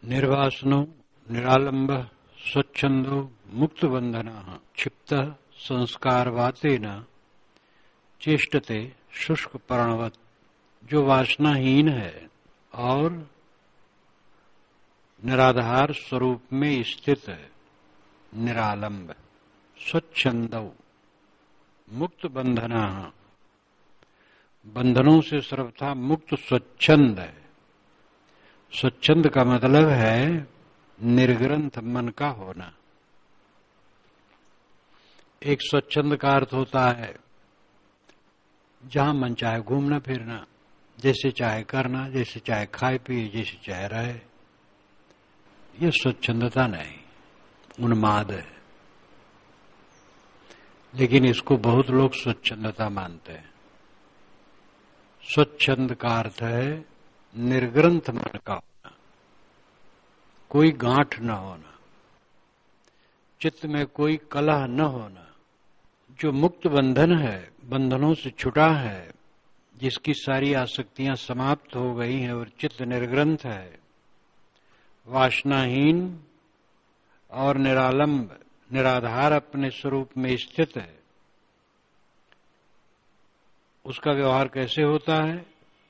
निर्वासनो निरालंबः स्वच्छंदो मुक्तबंधनः क्षिप्तः संस्कारवातेन चेष्टते शुष्क पर्णवत्। जो वासनाहीन है और निराधार स्वरूप में स्थित है, निरालंब, स्वच्छंदो मुक्त बंधनः, बंधनों से सर्वथा मुक्त स्वच्छंद है। स्वच्छंद का मतलब है निर्ग्रंथ मन का होना। एक स्वच्छंद का अर्थ होता है जहां मन चाहे घूमना फिरना, जैसे चाहे करना, जैसे चाहे खाए पिए, जैसे चाहे रहे। ये स्वच्छंदता नहीं, उन्माद है। लेकिन इसको बहुत लोग स्वच्छंदता मानते हैं। स्वच्छंद का अर्थ है निर्ग्रंथ मन का होना, कोई गांठ न होना, चित्त में कोई कलह न होना। जो मुक्त बंधन है, बंधनों से छुटा है, जिसकी सारी आसक्तियां समाप्त हो गई हैं और चित्त निर्ग्रंथ है, वासनाहीन और निरालंब, निराधार अपने स्वरूप में स्थित है, उसका व्यवहार कैसे होता है?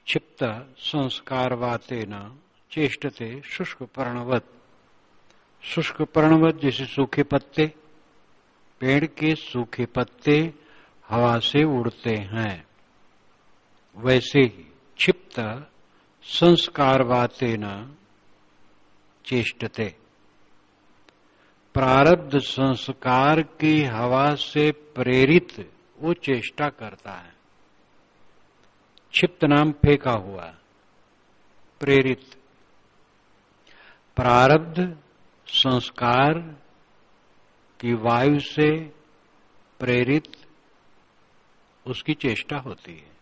क्षिप्त संस्कारवातेन चेष्टते शुष्क पर्णवत्। शुष्क पर्णवत् जैसे सूखे पत्ते, पेड़ के सूखे पत्ते हवा से उड़ते हैं, वैसे ही क्षिप्त संस्कारवातेन चेष्टते। प्रारब्ध संस्कार की हवा से प्रेरित वो चेष्टा करता है। क्षिप्त नाम फेंका हुआ, प्रेरित। प्रारब्ध संस्कार की वायु से प्रेरित उसकी चेष्टा होती है।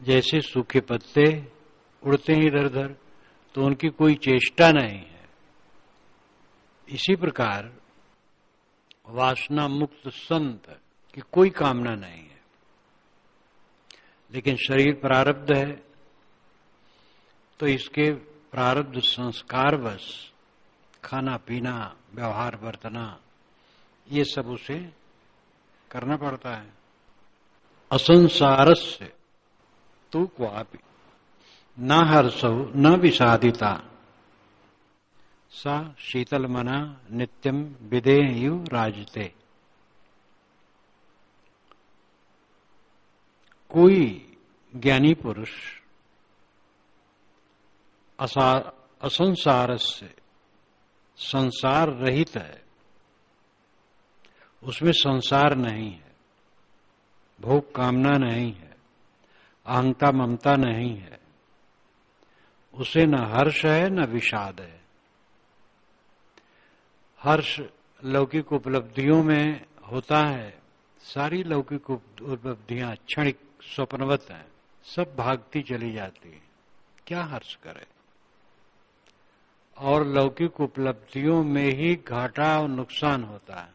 जैसे सूखे पत्ते उड़ते हैं इधर उधर, तो उनकी कोई चेष्टा नहीं है। इसी प्रकार वासना मुक्त संत की कोई कामना नहीं है, लेकिन शरीर प्रारब्ध है, तो इसके प्रारब्ध संस्कारवश खाना पीना, व्यवहार बरतना, ये सब उसे करना पड़ता है। असंसारस्य तु क्वापि न हर्षौ न विषादिता सा शीतलमना नित्यं विधेयु राजते। कोई ज्ञानी पुरुष असंसार से, संसार रहित है, उसमें संसार नहीं है, भोग कामना नहीं है, अहंता ममता नहीं है, उसे न हर्ष है न विषाद है। हर्ष लौकिक उपलब्धियों में होता है, सारी लौकिक उपलब्धियां क्षणिक स्वप्नवत हैं, सब भागती चली जाती है, क्या हर्ष करे। और लौकिक उपलब्धियों में ही घाटा और नुकसान होता है,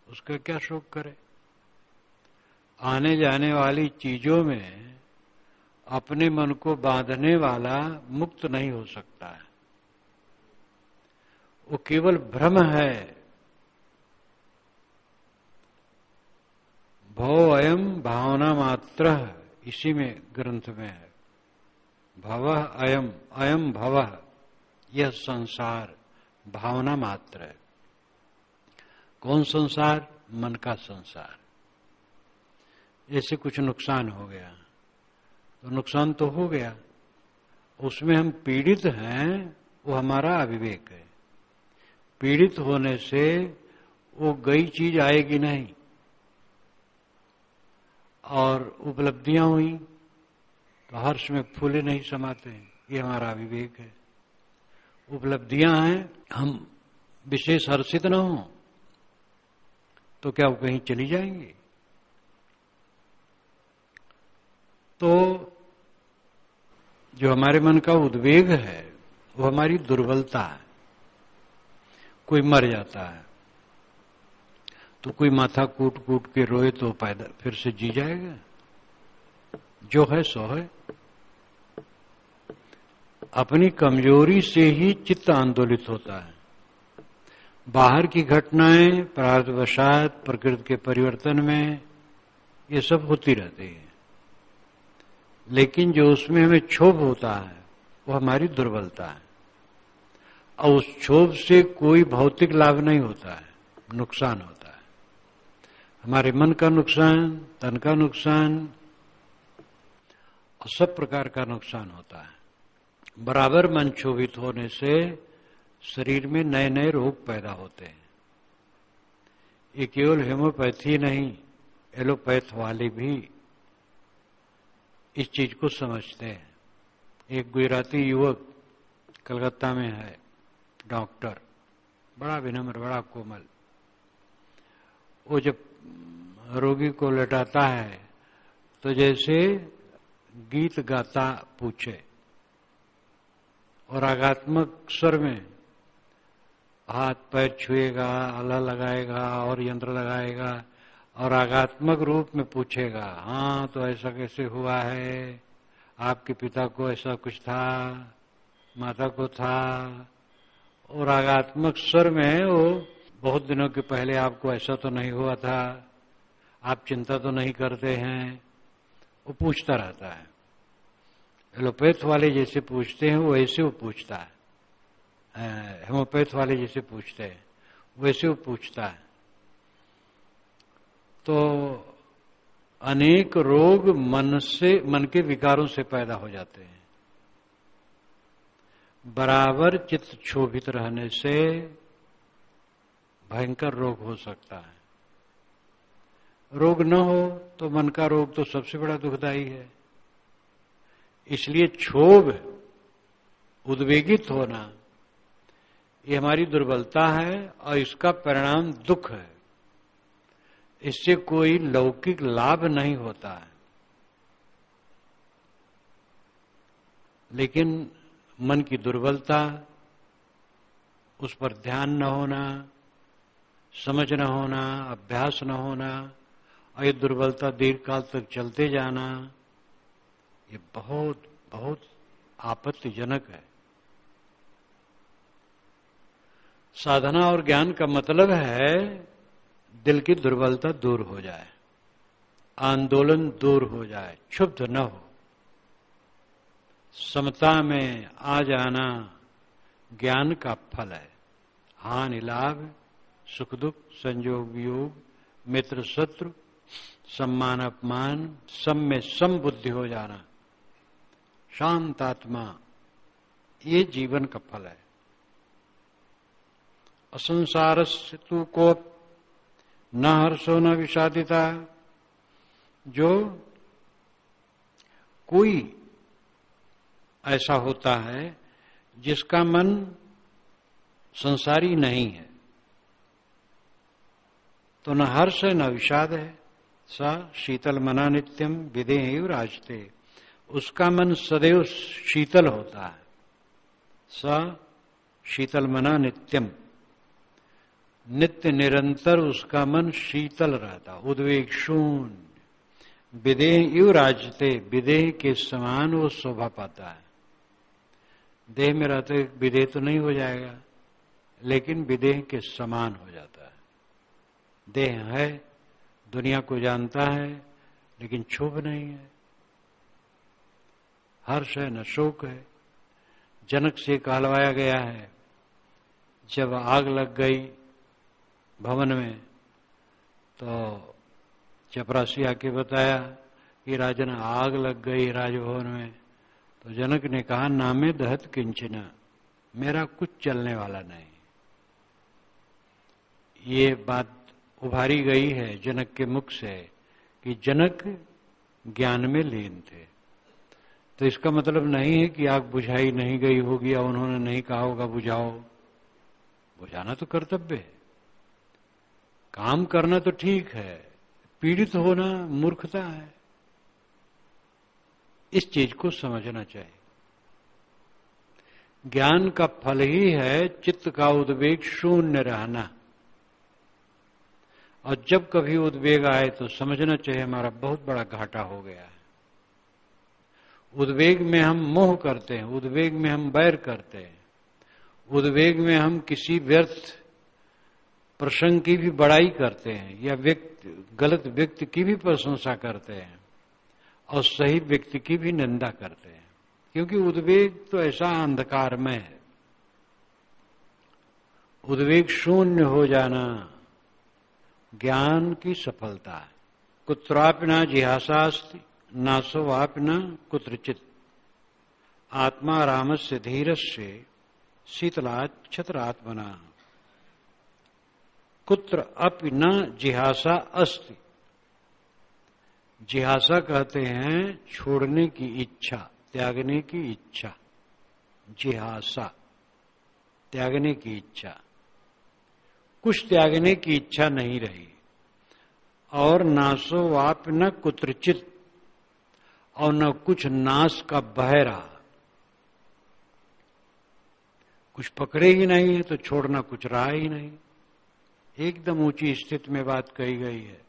उसका क्या शोक करे। आने जाने वाली चीजों में अपने मन को बांधने वाला मुक्त नहीं हो सकता है, वो केवल भ्रम है। भव अयम भावना मात्र, इसी में ग्रंथ में है। भवः अयम, अयम भवः, यह संसार भावना मात्र है। कौन संसार? मन का संसार। जैसे कुछ नुकसान हो गया, तो नुकसान तो हो गया, उसमें हम पीड़ित हैं, वो हमारा अविवेक है। पीड़ित होने से वो गई चीज आएगी नहीं, और उपलब्धियां हुई तो हर्ष में फूले नहीं समाते, ये हमारा अविवेक है। उपलब्धियां हैं, हम विशेष हर्षित न हो तो क्या वो कहीं चली जाएंगी? तो जो हमारे मन का उद्वेग है वो हमारी दुर्बलता है। कोई मर जाता है तो कोई माथा कूट कूट के रोए तो पैदा फिर से जी जाएगा? जो है सो है। अपनी कमजोरी से ही चित्त आंदोलित होता है। बाहर की घटनाएं प्रारब्धवशात प्रकृति के परिवर्तन में ये सब होती रहती है, लेकिन जो उसमें हमें क्षोभ होता है वो हमारी दुर्बलता है, और उस क्षोभ से कोई भौतिक लाभ नहीं होता है, नुकसान होता है। हमारे मन का नुकसान, तन का नुकसान और सब प्रकार का नुकसान होता है। बराबर मन क्षोभित होने से शरीर में नए नए रोग पैदा होते हैं। ये केवल होम्योपैथी नहीं, एलोपैथ वाले भी इस चीज को समझते हैं। एक गुजराती युवक कलकत्ता में है, डॉक्टर, बड़ा विनम्र, बड़ा कोमल। वो जब रोगी को लेटाता है तो जैसे गीत गाता पूछे और रागात्मक स्वर में हाथ पैर छुएगा, आला लगाएगा और यंत्र लगाएगा और रागात्मक रूप में पूछेगा, हाँ तो ऐसा कैसे हुआ है, आपके पिता को ऐसा कुछ था, माता को था, और रागात्मक स्वर में वो बहुत दिनों के पहले आपको ऐसा तो नहीं हुआ था, आप चिंता तो नहीं करते हैं, वो पूछता रहता है। एलोपैथ वाले जैसे पूछते हैं वैसे वो पूछता है, होम्योपैथ वाले जैसे पूछते हैं वैसे वो पूछता है। तो अनेक रोग मन के विकारों से पैदा हो जाते हैं। बराबर चित्त क्षोभित रहने से भयंकर रोग हो सकता है। रोग न हो तो मन का रोग तो सबसे बड़ा दुखदाई है। इसलिए क्षोभ, उद्वेगित होना, ये हमारी दुर्बलता है और इसका परिणाम दुख है। इससे कोई लौकिक लाभ नहीं होता है। लेकिन मन की दुर्बलता, उस पर ध्यान न होना, समझ न होना, अभ्यास न होना और ये दुर्बलता दीर्घकाल तक चलते जाना, ये बहुत बहुत आपत्तिजनक है। साधना और ज्ञान का मतलब है दिल की दुर्बलता दूर हो जाए, आंदोलन दूर हो जाए, क्षुब्ध न हो, समता में आ जाना ज्ञान का फल है। हानि लाभ, सुख दुख, संयोग वियोग, मित्र शत्रु, सम्मान अपमान, सब में सम बुद्धि हो जाना, शांत आत्मा, ये जीवन का फल है। असंसारस्य तु को न हर्षो न विषादिता, जो कोई ऐसा होता है जिसका मन संसारी नहीं है, तो न हर्ष है न विषाद है। स शीतल मना नित्यम विदेह राजते, उसका मन सदैव शीतल होता है। स शीतल मना नित्यम, नित्य निरंतर उसका मन शीतल रहता, उद्वेग शून्य। विदेह इव राजते, विदेह के समान वो शोभा पाता है। देह में रहते विदेह तो नहीं हो जाएगा, लेकिन विदेह के समान हो जाता है। देह है, दुनिया को जानता है, लेकिन क्षोभ नहीं है, हर्ष है न शोक है। जनक से कहलवाया गया है, जब आग लग गई भवन में तो चपरासी आके बताया कि राजन आग लग गई राजभवन में। तो जनक ने कहा, नामे दहत किंचना, मेरा कुछ चलने वाला नहीं। ये बात उभारी गई है जनक के मुख से कि जनक ज्ञान में लीन थे। तो इसका मतलब नहीं है कि आग बुझाई नहीं गई होगी और उन्होंने नहीं कहा होगा बुझाओ। बुझाना तो कर्तव्य है, काम करना तो ठीक है, पीड़ित होना मूर्खता है। इस चीज को समझना चाहिए। ज्ञान का फल ही है चित्त का उद्वेग शून्य रहना, और जब कभी उद्वेग आए तो समझना चाहिए हमारा बहुत बड़ा घाटा हो गया है। उद्वेग में हम मोह करते हैं, उद्वेग में हम बैर करते हैं, उद्वेग में हम किसी व्यर्थ प्रसंग की भी बड़ाई करते हैं या गलत व्यक्ति की भी प्रशंसा करते हैं और सही व्यक्ति की भी निंदा करते हैं, क्योंकि उद्वेग तो ऐसा अंधकार में है। उद्वेग शून्य हो जाना ज्ञान की सफलता है। कुत्रापिना जिहासास्ति नासोवापिना कुत्रचित आत्मा रामस्य धीरस्य शीतलात् छत्रात्मना। कुत्र अपि न जिहासा अस्ति। जिहासा कहते हैं छोड़ने की इच्छा, त्यागने की इच्छा। जिहासा त्यागने की इच्छा, कुछ त्यागने की इच्छा नहीं रही। और नासो वाप न कुत्रचित, और न कुछ नाश का भय रहा। कुछ पकड़े ही नहीं है तो छोड़ना कुछ रहा ही नहीं। एकदम ऊंची स्थिति में बात कही गई है।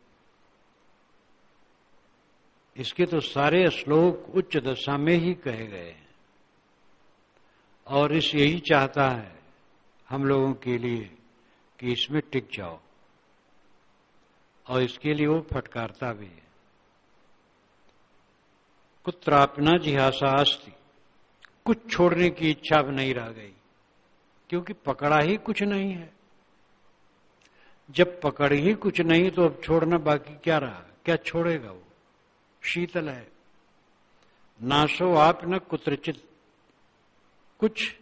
इसके तो सारे श्लोक उच्च दशा में ही कहे गए हैं और इस यही चाहता है हम लोगों के लिए कि इसमें टिक जाओ, और इसके लिए वो फटकारता भी है। कुत्रापिना जिहासा अस्ति, कुछ छोड़ने की इच्छा अब नहीं रह गई, क्योंकि पकड़ा ही कुछ नहीं है। जब पकड़ ही कुछ नहीं तो अब छोड़ना बाकी क्या रहा? क्या छोड़ेगा वो? शीतल है। नाशो आप न कुत्रचित, कुछ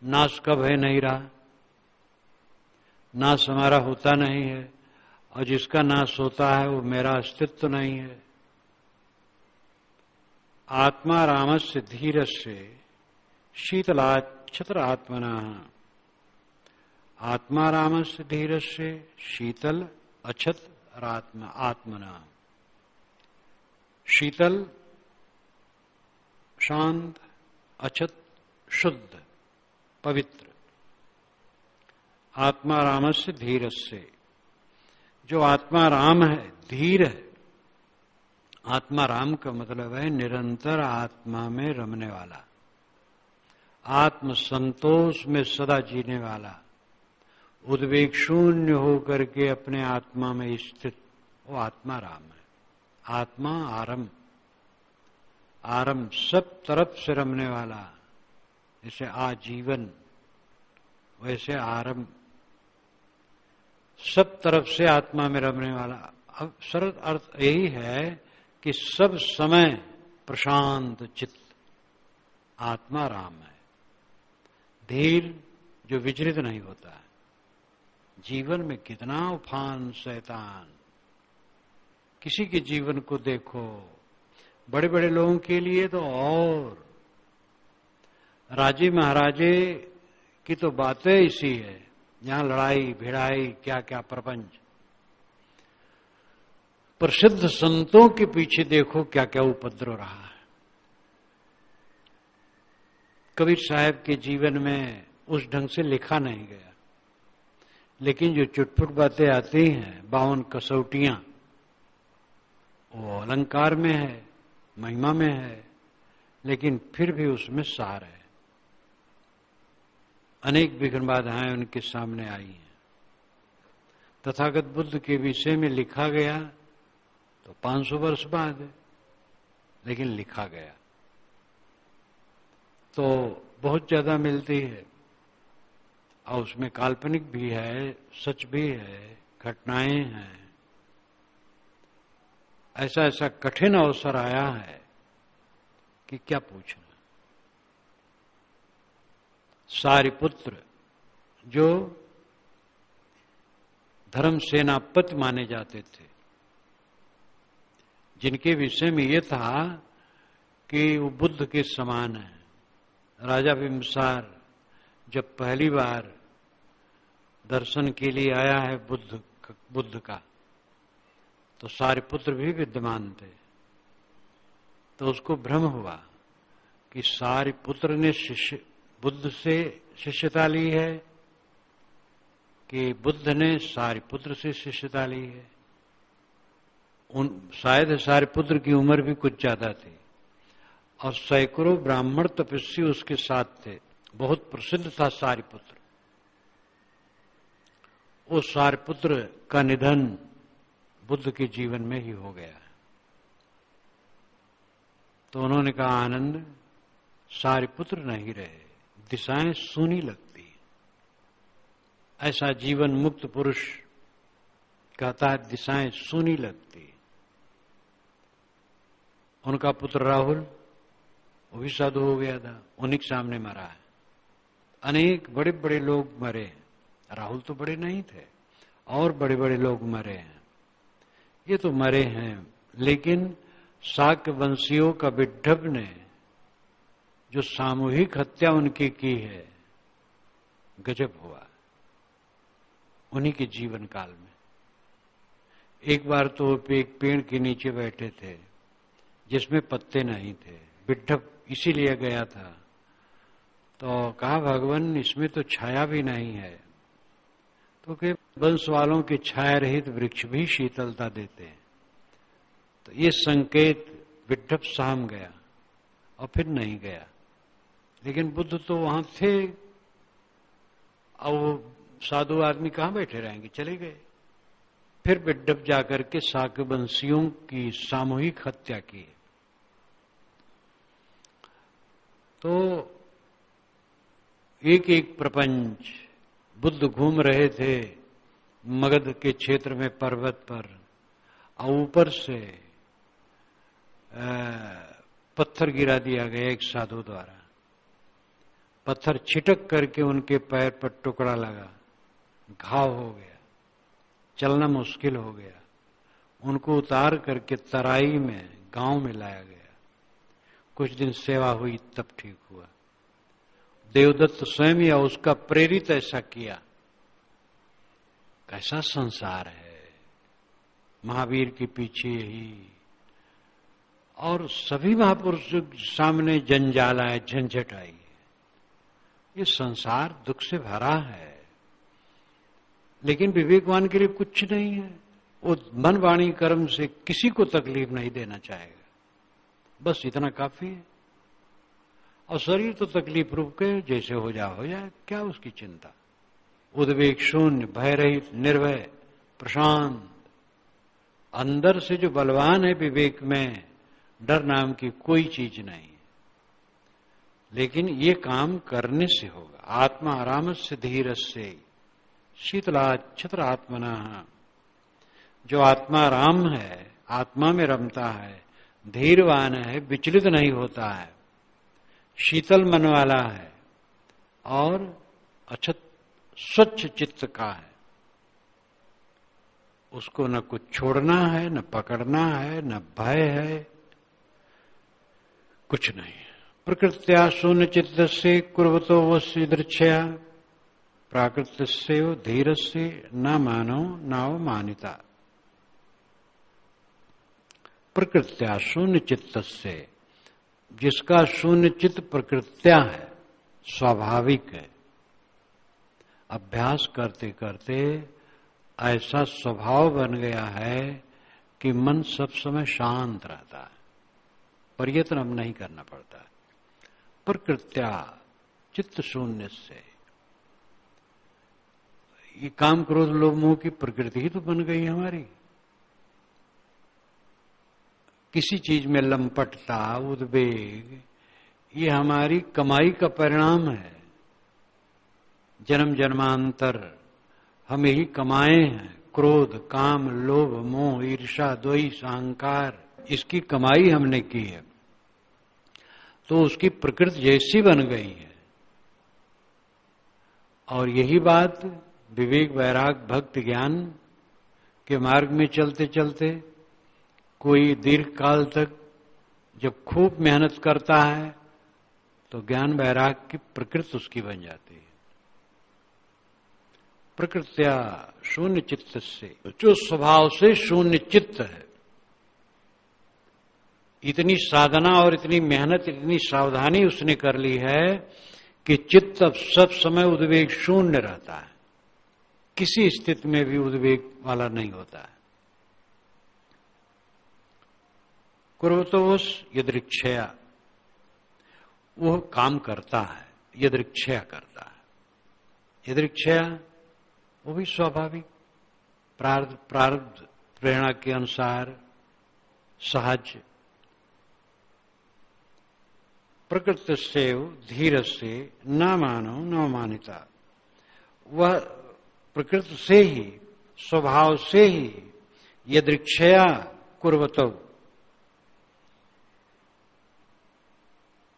नाश का भय नहीं रहा। नाश हमारा होता नहीं है, और जिसका नाश होता है वो मेरा अस्तित्व नहीं है। आत्मा रामस्य धीरस्य शीतलात् छत्र आत्मना। आत्मा रामस्य धीरस्य शीतल अछत आत्मना। शीतल शांत, अछत शुद्ध पवित्र। आत्मा रामस्य धीरस्य, जो आत्मा राम है धीर है। आत्मा राम का मतलब है निरंतर आत्मा में रमने वाला, आत्म संतोष में सदा जीने वाला, उद्वेग शून्य होकर के अपने आत्मा में स्थित, वो आत्मा राम है। आत्मा आरम, आरम सब तरफ से रमने वाला। जैसे आजीवन वैसे आरम, सब तरफ से आत्मा में रमने वाला। अब सरल अर्थ यही है कि सब समय प्रशांत चित्त आत्मा राम है। धीर जो विचलित नहीं होता है। जीवन में कितना उफान शैतान, किसी के जीवन को देखो, बड़े बड़े लोगों के लिए तो और राजे महाराजे की तो बातें इसी है, यहां लड़ाई भिड़ाई क्या क्या प्रपंच। प्रसिद्ध संतों के पीछे देखो क्या क्या उपद्रव रहा है। कबीर साहब के जीवन में उस ढंग से लिखा नहीं गया, लेकिन जो चुटपुट बातें आती हैं, 52 कसौटियां, वो अलंकार में है, महिमा में है, लेकिन फिर भी उसमें सार है। अनेक विघ्न बाधाएं उनके सामने आई हैं। तथागत बुद्ध के विषय में लिखा गया तो 500 वर्ष बाद है, लेकिन लिखा गया तो बहुत ज्यादा मिलती है, और उसमें काल्पनिक भी है, सच भी है, घटनाएं हैं। ऐसा ऐसा कठिन अवसर आया है कि क्या पूछना। सारिपुत्र जो धर्म सेनापति माने जाते थे, जिनके विषय में यह था कि वो बुद्ध के समान है। राजा बिंबिसार जब पहली बार दर्शन के लिए आया है बुद्ध का, तो सारिपुत्र भी विद्यमान थे। तो उसको भ्रम हुआ कि सारिपुत्र ने बुद्ध से शिष्यता ली है कि बुद्ध ने सारिपुत्र से शिष्यता ली है। शायद सारिपुत्र की उम्र भी कुछ ज्यादा थी, और सैकड़ों ब्राह्मण तपस्वी उसके साथ थे। बहुत प्रसिद्ध था सारिपुत्र। वो सारिपुत्र का निधन बुद्ध के जीवन में ही हो गया। तो उन्होंने कहा, आनंद, सारिपुत्र नहीं रहे, दिशाएं सूनी लगती। ऐसा जीवन मुक्त पुरुष कहता है, दिशाएं सूनी लगती। उनका पुत्र राहुल, वो भी साधु हो गया था, उन्हीं के सामने मरा है। अनेक बड़े बड़े लोग मरे हैं, राहुल तो बड़े नहीं थे, और बड़े बड़े लोग मरे हैं। ये तो मरे हैं, लेकिन शाक्य वंशियों का विड्ढव ने जो सामूहिक हत्या उनकी की है, गजब हुआ उन्हीं के जीवन काल में। एक बार तो एक पेड़ के नीचे बैठे थे जिसमें पत्ते नहीं थे, विड्ढव इसीलिए गया था। तो कहा, भगवान, इसमें तो छाया भी नहीं है। तो कि वंश वालों के छाया रहित वृक्ष भी शीतलता देते हैं। तो ये संकेत विड्ढव साम गया और फिर नहीं गया। लेकिन बुद्ध तो वहां थे, और वो साधु आदमी कहां बैठे रहेंगे, चले गए। फिर विड्ढव जाकर के शाक्य वंशियों की सामूहिक हत्या की। तो एक एक प्रपंच बुद्ध घूम रहे थे मगध के क्षेत्र में पर्वत पर, और ऊपर से पत्थर गिरा दिया गया एक साधु द्वारा। पत्थर छिटक करके उनके पैर पर टुकड़ा लगा, घाव हो गया, चलना मुश्किल हो गया। उनको उतार करके तराई में गांव में लाया गया। कुछ दिन सेवा हुई, तब ठीक हुआ। देवदत्त स्वयं या उसका प्रेरित ऐसा किया। कैसा संसार है, महावीर के पीछे ही, और सभी महापुरुषों के सामने जंजाल आए, झंझट आई। ये संसार दुख से भरा है, लेकिन विवेकवान के लिए कुछ नहीं है। वो मन वाणी कर्म से किसी को तकलीफ नहीं देना चाहेगा, बस इतना काफी है। और शरीर तो तकलीफ रूप के, जैसे हो जाए, क्या उसकी चिंता। उद्वेग शून्य, भय रहित, निर्भय, प्रशांत। अंदर से जो बलवान है विवेक में, डर नाम की कोई चीज नहीं। लेकिन ये काम करने से होगा। आत्मा आराम से धीर से शीतला छत्र आत्मना। जो आत्मा राम है, आत्मा में रमता है, धीरवान है, विचलित नहीं होता है, शीतल मन वाला है, और अछत स्वच्छ चित्त का है। उसको न कुछ छोड़ना है, न पकड़ना है, न भय है, कुछ नहीं। प्रकृत्या शून्य चित्त से कुर्वतो वस्य दृच्छया प्राकृत से धीर से न मानो नाव मानिता। प्रकृत्या शून्य चित्त से, जिसका शून्य चित्त प्रकृत्या है, स्वाभाविक है, अभ्यास करते करते ऐसा स्वभाव बन गया है कि मन सब समय शांत रहता है, प्रयत्न अब नहीं करना पड़ता है। प्रकृत्या चित्त शून्य से, ये काम क्रोध लोभ मोह की प्रकृति ही तो बन गई हमारी। किसी चीज में लंपटता, उद्वेग, ये हमारी कमाई का परिणाम है। जन्म जन्मांतर हम यही कमाए हैं। क्रोध, काम, लोभ, मोह, ईर्षा, द्वेष, अहंकार, इसकी कमाई हमने की है। तो उसकी प्रकृति जैसी बन गई है। और यही बात विवेक, वैराग, भक्ति, ज्ञान के मार्ग में चलते चलते कोई दीर्घ काल तक जब खूब मेहनत करता है तो ज्ञान वैराग की प्रकृति उसकी बन जाती है। प्रकृत्या शून्य चित्त से, जो स्वभाव से शून्य चित्त है, इतनी साधना और इतनी मेहनत, इतनी सावधानी उसने कर ली है कि चित्त अब सब समय उद्वेग शून्य रहता है, किसी स्थिति में भी उद्वेग वाला नहीं होता है। कुर्वतोस यदृक्षया, वो काम करता है, यदृच्छया करता है। यदृच्छया वो भी स्वाभाविक प्रारब्ध प्रेरणा के अनुसार सहज। प्रकृति से धीर से न मानो न मानिता, वह प्रकृति से ही स्वभाव से ही यदृच्छया कुर्वतो,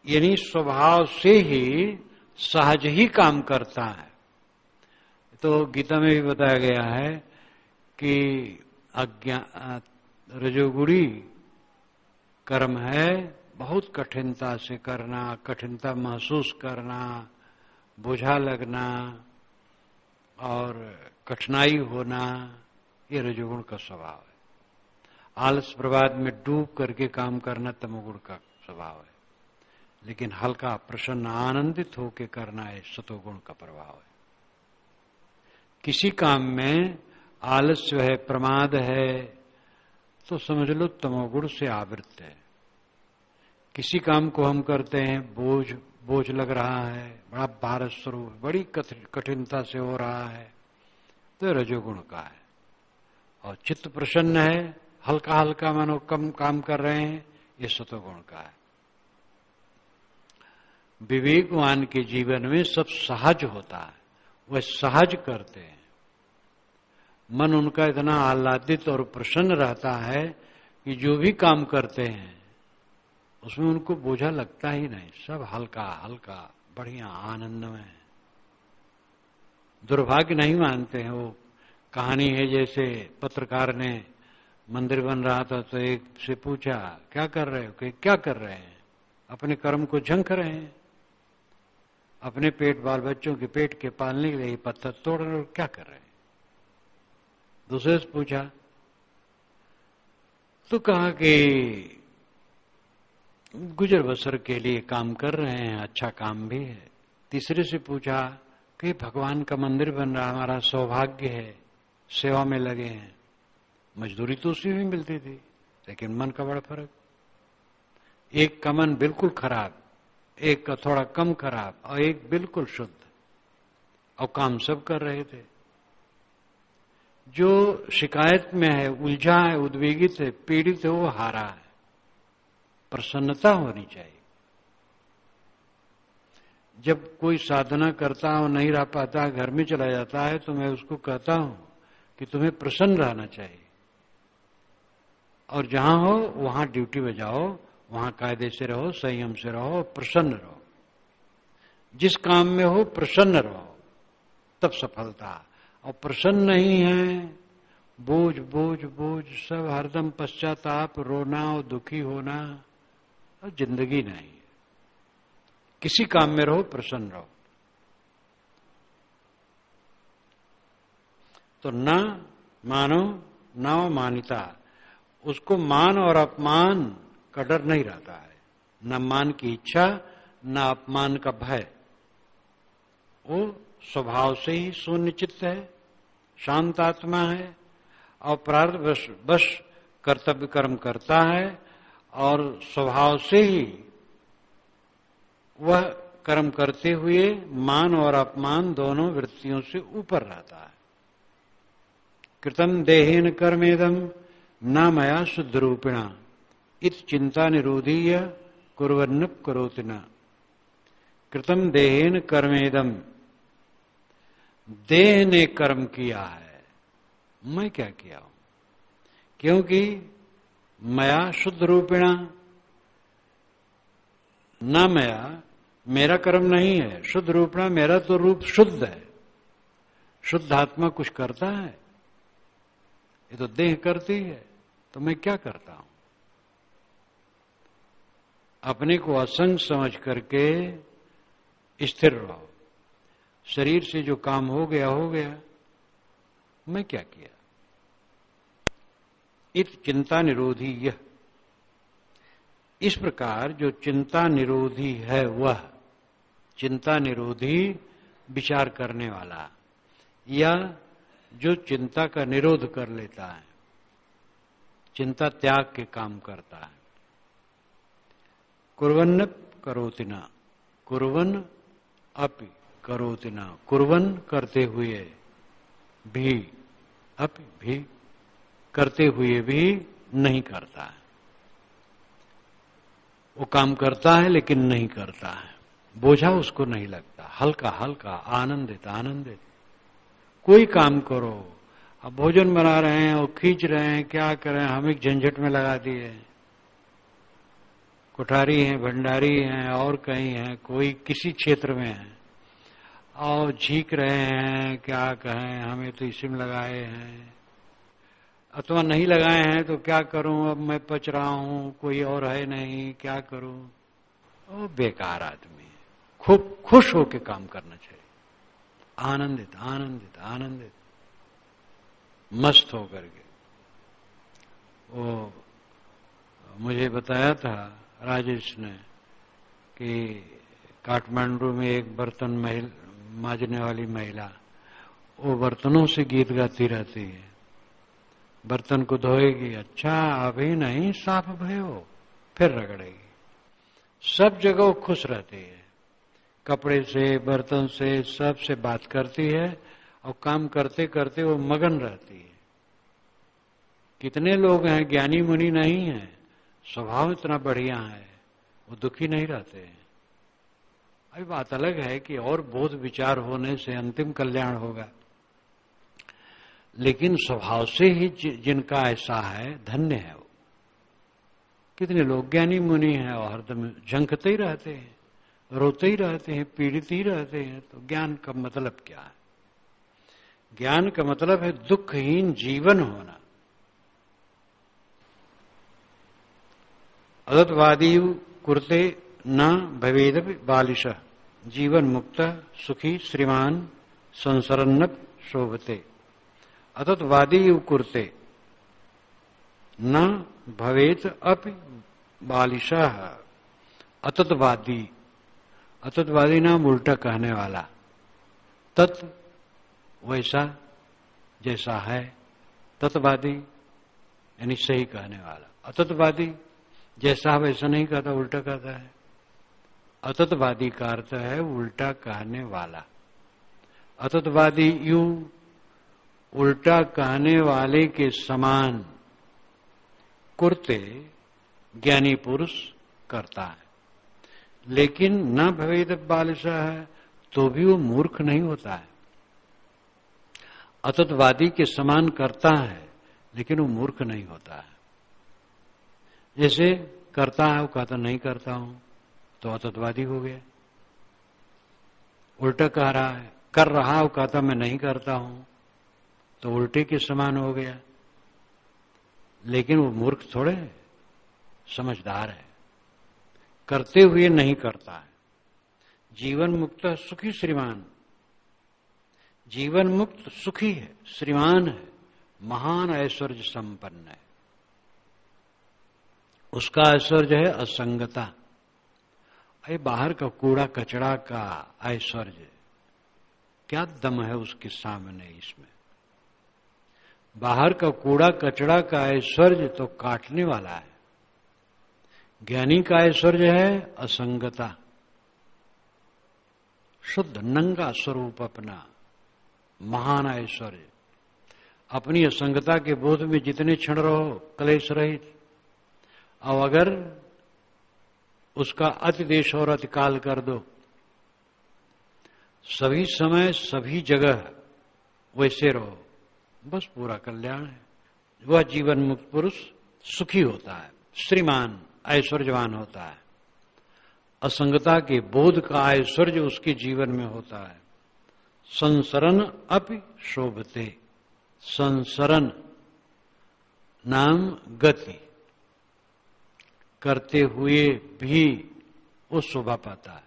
यानी स्वभाव से ही सहज ही काम करता है। तो गीता में भी बताया गया है कि रजोगुणी कर्म है, बहुत कठिनता से करना, कठिनता महसूस करना, बोझा लगना और कठिनाई होना, ये रजोगुण का स्वभाव है। आलस प्रवाद में डूब करके काम करना तमोगुण का स्वभाव है। लेकिन हल्का प्रसन्न आनंदित होकर करना है सतोगुण का प्रभाव है। किसी काम में आलस्य है, प्रमाद है, तो समझ लो तमोगुण से आवृत है। किसी काम को हम करते हैं, बोझ लग रहा है, बड़ा भारत स्वरूप, बड़ी कठिनता से हो रहा है, तो रजोगुण का है। और चित्त प्रसन्न है, हल्का हल्का मानो कम काम कर रहे हैं, ये सतोगुण का है। विवेकवान के जीवन में सब सहज होता है, वह सहज करते हैं। मन उनका इतना आह्लादित और प्रसन्न रहता है कि जो भी काम करते हैं उसमें उनको बोझा लगता ही नहीं, सब हल्का हल्का बढ़िया आनंद में है। दुर्भाग्य नहीं मानते हैं। वो कहानी है जैसे पत्रकार ने मंदिर बन रहा था तो एक से पूछा क्या कर रहे हो, कि क्या कर रहे हैं, अपने कर्म को झंक रहे हैं, अपने पेट बाल बच्चों के पेट के पालने के लिए पत्थर तोड़ रहे हो, क्या कर रहे हैं। दूसरे से पूछा तो कहा कि गुजर बसर के लिए काम कर रहे हैं, अच्छा काम भी है। तीसरे से पूछा कि भगवान का मंदिर बन रहा, हमारा सौभाग्य है, सेवा में लगे हैं। मजदूरी तो उसी में मिलती थी, लेकिन मन का बड़ा फर्क। एक का मन बिल्कुल खराब, एक का थोड़ा कम खराब और एक बिल्कुल शुद्ध, और काम सब कर रहे थे। जो शिकायत में है, उलझा है, उद्वेगित है, पीड़ित है, वो हारा है। प्रसन्नता होनी चाहिए। जब कोई साधना करता और नहीं रह पाता, घर में चला जाता है, तो मैं उसको कहता हूं कि तुम्हें प्रसन्न रहना चाहिए, और जहां हो वहां ड्यूटी बजाओ, वहां कायदे से रहो, संयम से रहो, प्रसन्न रहो। जिस काम में हो प्रसन्न रहो, तब सफलता। और प्रसन्न नहीं है, बोझ बोझ बोझ, सब हरदम पश्चाताप, रोना और दुखी होना, और जिंदगी नहीं है। किसी काम में रहो, प्रसन्न रहो। तो न मानो न मानिता, उसको मान और अपमान का डर नहीं रहता है, न मान की इच्छा न अपमान का भय। वो स्वभाव से ही शून्य चित्त है, शांत आत्मा है, और प्रारब्ध बस कर्तव्य कर्म करता है, और स्वभाव से ही वह कर्म करते हुए मान और अपमान दोनों वृत्तियों से ऊपर रहता है। कृतम देहेन कर्मेदम न मया शुद्ध रूपिणा इत चिंता निरोधीय कुर्वन्न करोति न। कृतम देहेन कर्मेदम, देह ने कर्म किया है, मैं क्या किया हूं, क्योंकि मया शुद्ध रूपिणा, न मया, मेरा कर्म नहीं है, शुद्ध रूपिणा, मेरा तो रूप शुद्ध है। शुद्ध आत्मा कुछ करता है, ये तो देह करती है, तो मैं क्या करता हूं। अपने को असंग समझ करके स्थिर रहो। शरीर से जो काम हो गया हो गया, मैं क्या किया। इत चिंता निरोधी यह, इस प्रकार जो चिंता निरोधी है, वह चिंता निरोधी विचार करने वाला, या जो चिंता का निरोध कर लेता है, चिंता त्याग के काम करता है। कुर्वन्न करोति न, कुर्वन् अपि करोति न, कुर्वन् करते हुए भी, अपि भी करते हुए भी नहीं करता है। वो काम करता है लेकिन नहीं करता है, बोझा उसको नहीं लगता, हल्का हल्का, आनंदित आनंदित। कोई काम करो, अब भोजन बना रहे हैं और खींच रहे हैं, क्या करें, हम एक झंझट में लगा दिए। कोठारी हैं, भंडारी हैं, और कहीं हैं, कोई किसी क्षेत्र में है और झीक रहे हैं, क्या कहें, हमें तो इसी में लगाए हैं, अथवा नहीं लगाए हैं तो क्या करूं, अब मैं पच रहा हूं, कोई और है नहीं, क्या करूं। वो बेकार आदमी है। खूब खुश होकर काम करना चाहिए, आनंदित आनंदित आनंदित, मस्त होकर के। वो मुझे बताया था राजेश ने कि काठमांडू में एक बर्तन मांजने वाली महिला, वो बर्तनों से गीत गाती रहती है, बर्तन को धोएगी, अच्छा अभी नहीं साफ भयो, फिर रगड़ेगी। सब जगह वो खुश रहती है, कपड़े से, बर्तन से, सब से बात करती है और काम करते करते वो मगन रहती है। कितने लोग हैं ज्ञानी मुनि नहीं है, स्वभाव इतना बढ़िया है, वो दुखी नहीं रहते हैं। अभी बात अलग है कि और बोध विचार होने से अंतिम कल्याण होगा, लेकिन स्वभाव से ही जिनका ऐसा है, धन्य है वो। कितने लोग ज्ञानी मुनि हैं और हरदम झंकते ही रहते हैं, रोते ही रहते हैं, पीड़ित ही रहते हैं। तो ज्ञान का मतलब क्या है? ज्ञान का मतलब है दुखहीन जीवन होना। अदत्वादी कुरते न भवेद बालिश, जीवन मुक्त सुखी श्रीमान संसरन्नप शोभते। अतत्वादी कुरते न भवेत अपि बालिशः। अतत्वादी, अतत्वादी नाम उल्टा कहने वाला, तत् वैसा जैसा है, तत्वादी यानी सही कहने वाला। अतत्वादी जैसा वैसा नहीं कहता, उल्टा कहता है। अतत्वादी का अर्थ है उल्टा कहने वाला। अतत्वादी यू उल्टा कहने वाले के समान कुर्ते ज्ञानी पुरुष करता है, लेकिन न भवेद बालिशा है तो भी वो मूर्ख नहीं होता है। अतत्वादी के समान करता है लेकिन वो मूर्ख नहीं होता है। जैसे करता है वो कहता नहीं करता हूं तो अतत्वादी हो गया। उल्टा कह रहा है, कर रहा है वो कहता मैं नहीं करता हूं तो उल्टे के समान हो गया। लेकिन वो मूर्ख थोड़े है, समझदार है, करते हुए नहीं करता है। जीवन मुक्त सुखी श्रीमान, जीवन मुक्त सुखी है, श्रीमान है, महान ऐश्वर्य संपन्न है। उसका ऐश्वर्य है असंगता। अरे बाहर का कूड़ा कचड़ा का ऐश्वर्य क्या दम है उसके सामने। इसमें बाहर का कूड़ा कचड़ा का ऐश्वर्य तो काटने वाला है। ज्ञानी का ऐश्वर्य है असंगता, शुद्ध नंगा स्वरूप अपना, महान ऐश्वर्य। अपनी असंगता के बोध में जितने क्षण रहो क्लेश रहित, और अगर उसका अतिदेश और अतिकाल कर दो, सभी समय सभी जगह वैसे रहो, बस पूरा कल्याण है। वह जीवन मुक्त पुरुष सुखी होता है, श्रीमान ऐश्वर्यवान होता है। असंगता के बोध का ऐश्वर्य उसके जीवन में होता है। संसरण अपि शोभते, संसरण नाम गति, करते हुए भी वो शोभा पाता है।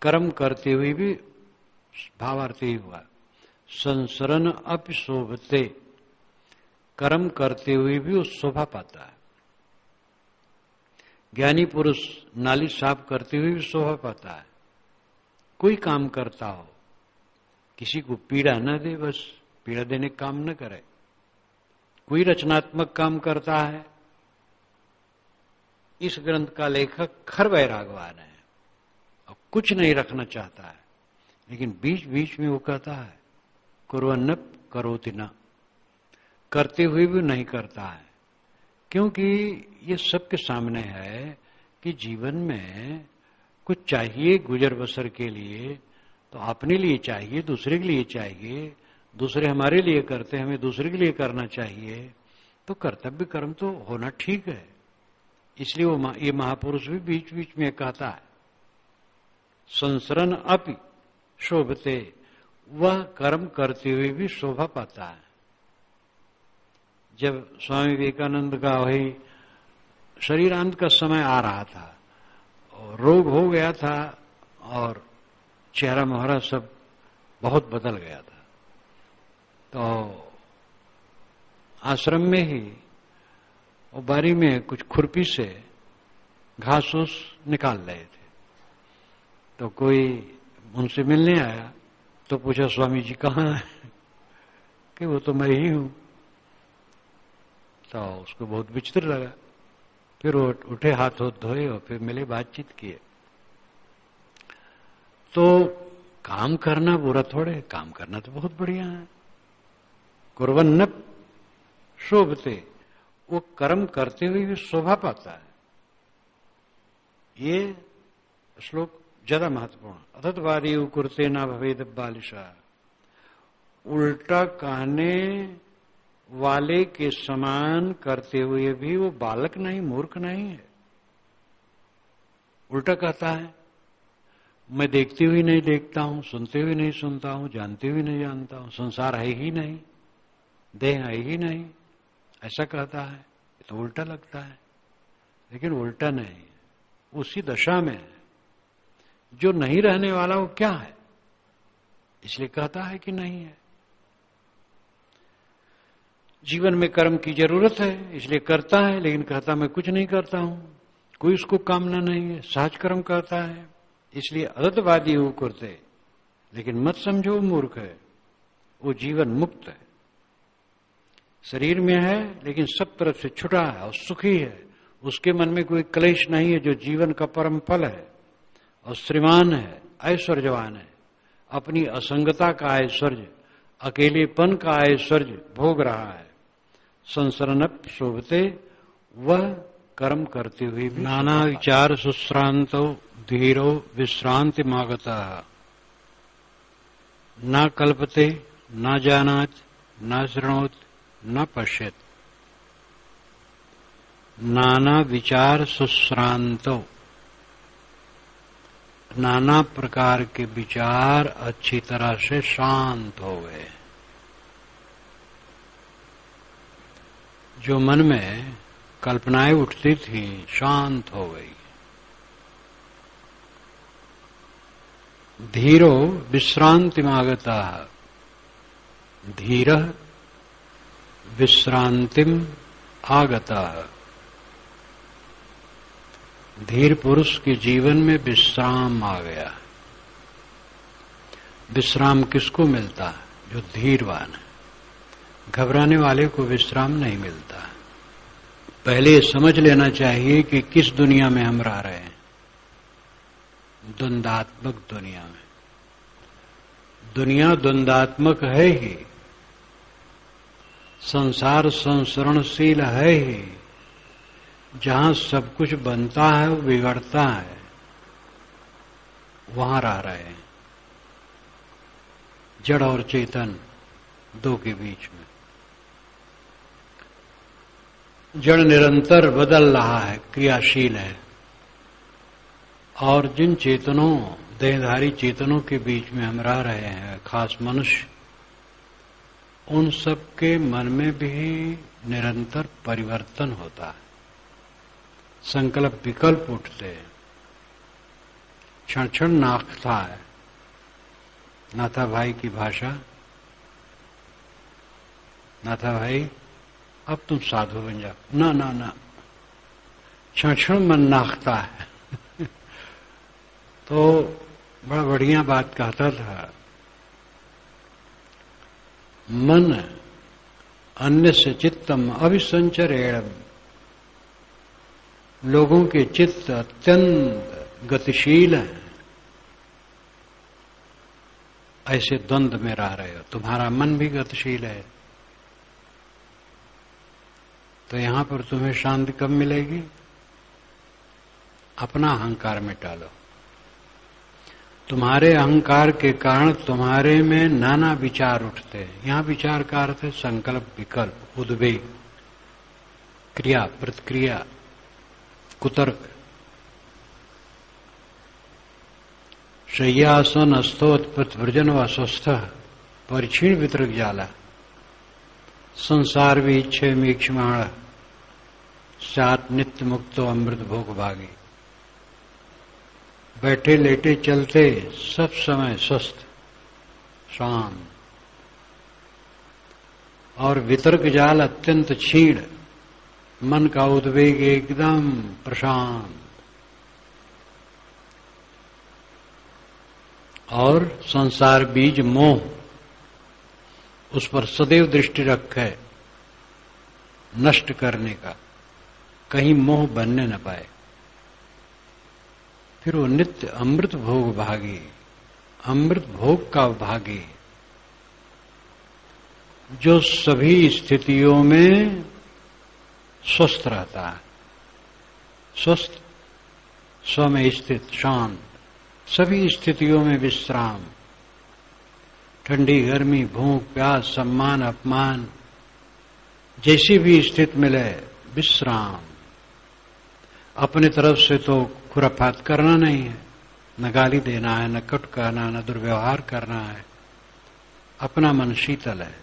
कर्म करते हुए भी भावार्थ ही हुआ, संसरण अपि शोभते, कर्म करते हुए भी वो शोभा पाता है। ज्ञानी पुरुष नाली साफ करते हुए भी शोभा पाता है। कोई काम करता हो, किसी को पीड़ा न दे, बस पीड़ा देने का काम न करे। कोई रचनात्मक काम करता है। इस ग्रंथ का लेखक खर वैरागवान है, और कुछ नहीं रखना चाहता है, लेकिन बीच बीच में वो कहता है कुर्वन्न करोति न, करते हुए भी नहीं करता है। क्योंकि ये सबके सामने है कि जीवन में कुछ चाहिए गुजर बसर के लिए, तो अपने लिए चाहिए, दूसरे के लिए चाहिए, दूसरे हमारे लिए करते हैं, हमें दूसरे के लिए करना चाहिए, तो कर्तव्य कर्म तो होना ठीक है। इसलिए वो ये महापुरुष भी बीच बीच में कहता है संसरण अपि शोभते, वह कर्म करते हुए भी शोभा पाता है। जब स्वामी विवेकानंद का वही शरीरांत का समय आ रहा था और रोग हो गया था और चेहरा मोहरा सब बहुत बदल गया था, तो आश्रम में ही और बारी में कुछ खुरपी से घास फूस निकाल रहे थे, तो कोई उनसे मिलने आया तो पूछा स्वामी जी कहाँ है, कि वो तो मैं ही हूं। तो उसको बहुत विचित्र लगा, फिर वो उठे, हाथ धोए और फिर मिले, बातचीत किए। तो काम करना बुरा थोड़े, काम करना तो बहुत बढ़िया है। कुर्वन्न शोभते, वो कर्म करते हुए भी शोभा पाता है। ये श्लोक ज्यादा महत्वपूर्ण। अथतवादी कुरते ना भवेद बालिशा, उल्टा कहने वाले के समान करते हुए भी वो बालक नहीं, मूर्ख नहीं है। उल्टा कहता है मैं देखते हुए नहीं देखता हूं, सुनते हुए नहीं सुनता हूं, जानते हुए नहीं जानता हूं, संसार है ही नहीं, देह है ही नहीं, ऐसा कहता है। तो उल्टा लगता है, लेकिन उल्टा नहीं, उसी दशा में है। जो नहीं रहने वाला वो क्या है, इसलिए कहता है कि नहीं है। जीवन में कर्म की जरूरत है, इसलिए करता है, लेकिन कहता मैं कुछ नहीं करता हूं, कोई उसको कामना नहीं है, सहज कर्म करता है, इसलिए अदत्तवादी वो करते। लेकिन मत समझो मूर्ख है, वो जीवन मुक्त है, शरीर में है लेकिन सब तरफ से छुटा है और सुखी है। उसके मन में कोई क्लेश नहीं है, जो जीवन का परम फल है, और श्रीमान है, ऐश्वर्यवान है, अपनी असंगता का ऐश्वर्य, अकेलेपन का ऐश्वर्य भोग रहा है। संसरणप शोभते, वह कर्म करते हुए भी नाना विचार सुश्रांतो धीरो विश्रांति मागता, न कल्पते न जानात न शृणोत न पश्यत। नाना विचार सुश्रांतो, नाना प्रकार के विचार अच्छी तरह से शांत हो गए। जो मन में कल्पनाएं उठती थी शांत हो गई। धीरो विश्रांति मागता, धीर विश्रांतिम आगता। धीर पुरुष के जीवन में विश्राम आ गया। विश्राम किसको मिलता है? जो धीरवान है। घबराने वाले को विश्राम नहीं मिलता। पहले समझ लेना चाहिए कि किस दुनिया में हम रह रहे हैं। द्वंद्वात्मक दुनिया में। दुनिया द्वंद्वात्मक है ही, संसार संसरणशील है ही। जहां सब कुछ बनता है बिगड़ता है, वहां रह रहे हैं। जड़ और चेतन दो के बीच में। जड़ निरंतर बदल रहा है, क्रियाशील है, और जिन चेतनों, देहधारी चेतनों के बीच में हम रह रहे हैं, खास मनुष्य, उन सब के मन में भी निरंतर परिवर्तन होता है। संकल्प विकल्प उठते हैं, क्षण क्षण नाखता है। नाथा भाई की भाषा, नाथा भाई अब तुम साधु बन जाओ। ना ना ना, क्षण क्षण मन नाखता है। तो बड़ा बढ़िया बात कहता था, मन अन्य से चित्तम अभिसंचरेण। लोगों के चित्त अत्यंत गतिशील हैं, ऐसे द्वंद्व में रह रहे हो। तुम्हारा मन भी गतिशील है, तो यहां पर तुम्हें शांति कब मिलेगी? अपना अहंकार मिटा लो। तुम्हारे अहंकार के कारण तुम्हारे में नाना विचार उठते हैं। यहां विचार का अर्थ है संकल्प, विकल्प, उद्वेग, क्रिया, प्रतिक्रिया, कुतर्क। शय्यासन अस्तोत्पत व्रजन व स्वस्थ परिक्षीण वितरक जाला संसार विच्छे मीक्षमाण सात नित्य मुक्तो अमृत भोग भागी। बैठे लेटे चलते सब समय स्वस्थ, शांत, और वितर्क जाल अत्यंत क्षीण, मन का उद्वेग एकदम प्रशांत, और संसार बीज मोह उस पर सदैव दृष्टि रखे नष्ट करने का, कहीं मोह बनने न पाए। फिर वो नित्य अमृत भोग भागी, अमृत भोग का भागी, जो सभी स्थितियों में स्वस्थ रहता है, स्वस्थ, स्व में स्थित, शांत, सभी स्थितियों में विश्राम, ठंडी गर्मी, भूख प्यास, सम्मान अपमान, जैसी भी स्थिति मिले विश्राम। अपने तरफ से तो खुराफात करना नहीं है, न गाली देना है, न कट कहना, न दुर्व्यवहार करना है। अपना मन शीतल है,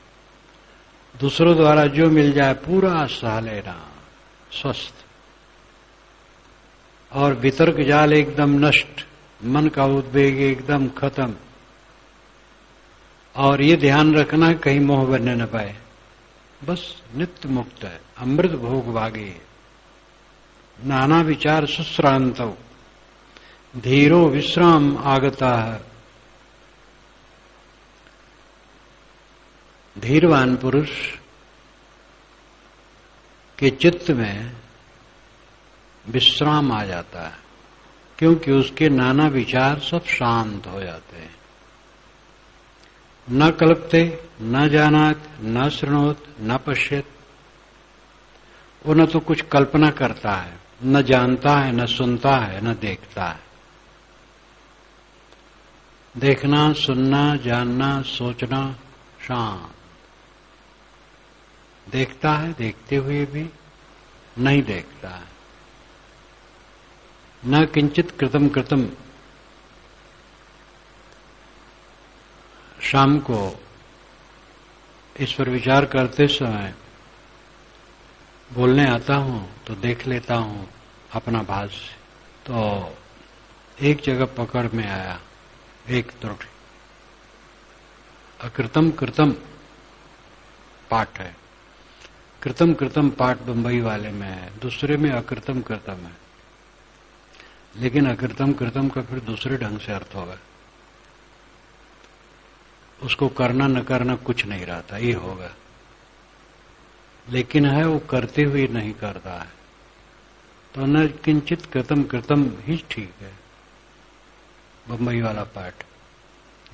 दूसरों द्वारा जो मिल जाए पूरा सह लेना, स्वस्थ, और वितर्क जाल एकदम नष्ट, मन का उद्वेग एकदम खत्म। और ये ध्यान रखना कहीं मोह बनने न पाए, बस नित्य मुक्त है, अमृत भोग भागी है। नाना विचार सुश्रांत, धीरो विश्राम आगता है। धीरवान पुरुष के चित्त में विश्राम आ जाता है, क्योंकि उसके नाना विचार सब शांत हो जाते हैं। न कल्पते, न जानात, न शृणोत, न पश्यत। वो न तो कुछ कल्पना करता है, न जानता है, न सुनता है, न देखता है। देखना, सुनना, जानना, सोचना शांत। देखता है, देखते हुए भी नहीं देखता है। न किंचित कृतम कृतम। शाम को इस पर विचार करते समय बोलने आता हूं तो देख लेता हूं अपना भाष्य, तो एक जगह पकड़ में आया एक त्रुटि। अकृतम कृतम पाठ है, कृतम कृतम पाठ बंबई वाले में है, दूसरे में अकृतम कृतम है। लेकिन अकृतम कृतम का फिर दूसरे ढंग से अर्थ होगा, उसको करना न करना कुछ नहीं रहता, ये होगा। लेकिन है वो करते हुए नहीं करता है, तो न किंचित कृतम कृतम ही ठीक है बंबई वाला पाठ।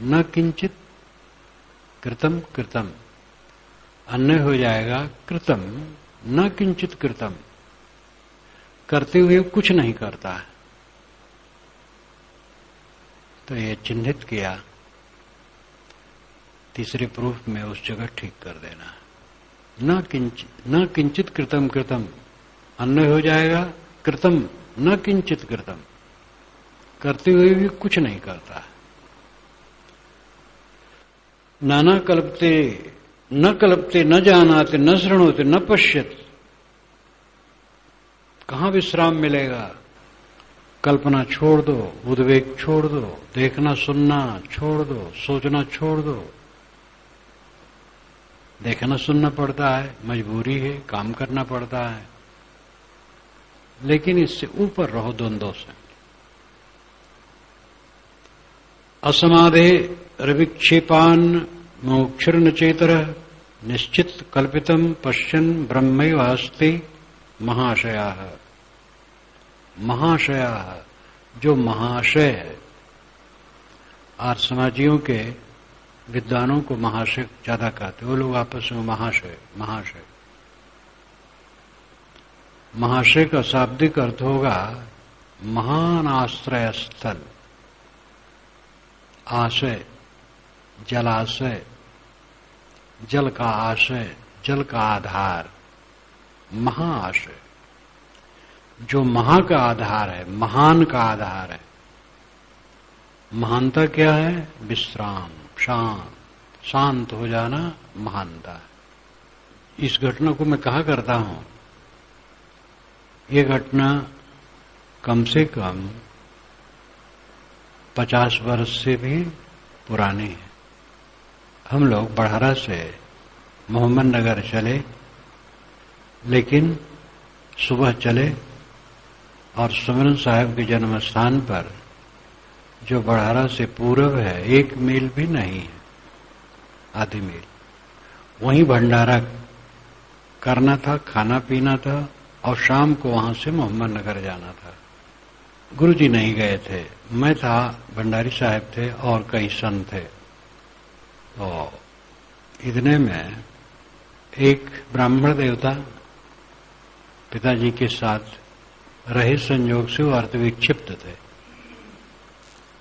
न किंचित कृतम कृतम, अन्य हो जाएगा कृतम न किंचित कृतम, करते हुए कुछ नहीं करता है। तो ये चिन्हित किया, तीसरे प्रूफ में उस जगह ठीक कर देना। न किंचित कृतम कृतम, अन्य हो जाएगा कृतम न किंचित कृतम, करते हुए भी कुछ नहीं करता। नाना कल्पते, न कल्पते, न जानाते, न शृणोते, न पश्यत। कहां विश्राम मिलेगा? कल्पना छोड़ दो, उद्वेग छोड़ दो, देखना सुनना छोड़ दो, सोचना छोड़ दो। देखना सुनना पड़ता है, मजबूरी है, काम करना पड़ता है, लेकिन इससे ऊपर रहो द्वंद्वों से। असमाधे रविक्षेपान मोक्षुर्न चेतर निश्चित कल्पितम पश्यन ब्रह्मैव अस्ति महाशया। महाशया, जो महाशय है, आर्य समाजियों के विद्वानों को महाशय ज्यादा कहते, वो लोग आपस में महाशय महाशय। महाशय का शाब्दिक अर्थ होगा महान आश्रय स्थल, आशय, जलाशय, जल का आशय, जल का आधार, महाआशय। जो महा का आधार है, महान का आधार है। महानता क्या है? विश्राम, शांत, शांत हो जाना महानता है। इस घटना को मैं कहा करता हूं, ये घटना कम से कम 50 वर्ष से भी पुरानी है। हम लोग बढ़ारा से मोहम्मद नगर चले, लेकिन सुबह चले और सुमरन साहब के जन्म स्थान पर, जो बढ़ारा से पूर्व है, 1 मील भी नहीं है, आधी मील, वहीं भंडारा करना था, खाना पीना था, और शाम को वहां से मोहम्मद नगर जाना था। गुरुजी नहीं गए थे, मैं था, भंडारी साहब थे और कई संत थे। तो इतने में एक ब्राह्मण देवता पिताजी के साथ रहे, संयोग से वो अर्थ विक्षिप्त थे,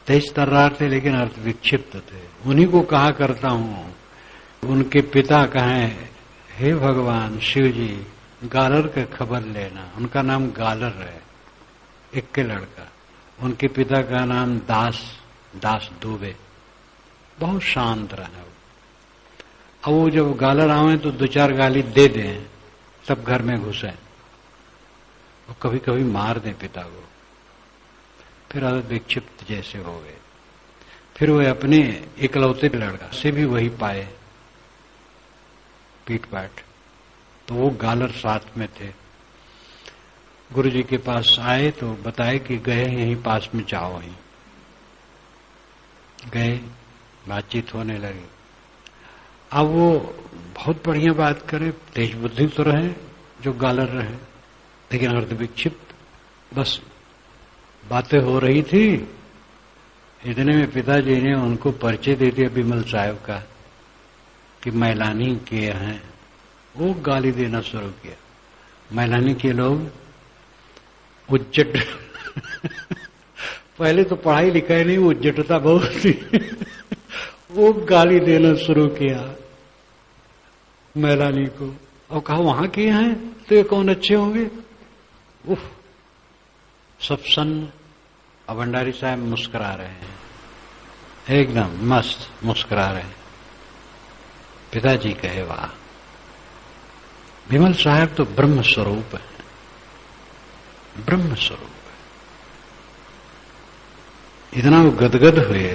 तेज तर्रार थे लेकिन अर्थ विक्षिप्त थे। उन्हीं को कहा करता हूं, उनके पिता कहें, हे भगवान शिव जी, गालर का खबर लेना। उनका नाम गालर है, इक्के लड़का। उनके पिता का नाम दास दुबे। बहुत शांत रहे वो। अब वो जब गालर आवे तो 2-4 गाली दे दें, तब घर में घुसे, और कभी कभी मार दें पिता को। फिर विक्षिप्त जैसे हो गए। फिर वो अपने इकलौते लड़का से भी वही पाए, पीट पाट। तो वो गालर साथ में थे। गुरुजी के पास आए तो बताए कि गए यहीं पास में, जाओ वहीं। गए, बातचीत होने लगी। अब वो बहुत बढ़िया बात करे, तेज बुद्धि तो रहे जो गालर रहे, लेकिन अर्ध विक्षिप्त। बस बातें हो रही थी, इतने में पिताजी ने उनको परिचय दे दिया बिमल साहब का कि मैलानी के हैं। वो गाली देना शुरू किया। मैलानी के लोग उज्जट पहले तो पढ़ाई लिखाई नहीं, उज्जटता बहुत थी। वो गाली देना शुरू किया मैलानी को, और कहा वहां के हैं तो ये कौन अच्छे होंगे। उफ, सब सन्न। अब भंडारी साहब मुस्कुरा रहे हैं, एकदम मस्त मुस्कुरा रहे हैं। पिताजी कहे, वाह, विमल साहब तो ब्रह्म स्वरूप है, ब्रह्म स्वरूप है। इतना वो गदगद हुए,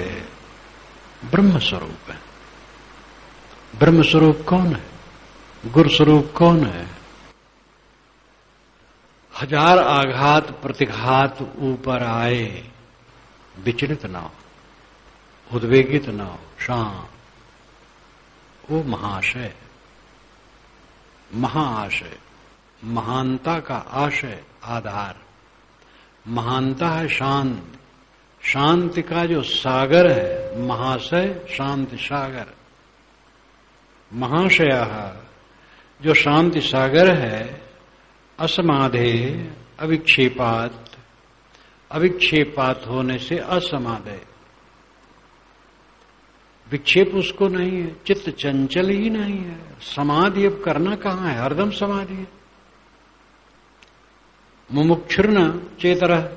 ब्रह्म स्वरूप है। ब्रह्म स्वरूप कौन है? गुरु स्वरूप कौन है? 1000 आघात प्रतिघात ऊपर आए, विचलित ना हो, उद्वेगित ना हो, शांत। वो महाशय, महाआशय, महानता का आशय, आधार। महानता है शांत, शांति का जो सागर है, महाशय शांति सागर। महाशय जो शांति सागर है, असमाधे अविक्षेपात, अविक्षेपात होने से असमाधे। विक्षेप उसको नहीं है, चित्त चंचल ही नहीं है। समाधि अब करना कहां है, हरदम समाधि है। मुमुक्षुर्न चेतरः,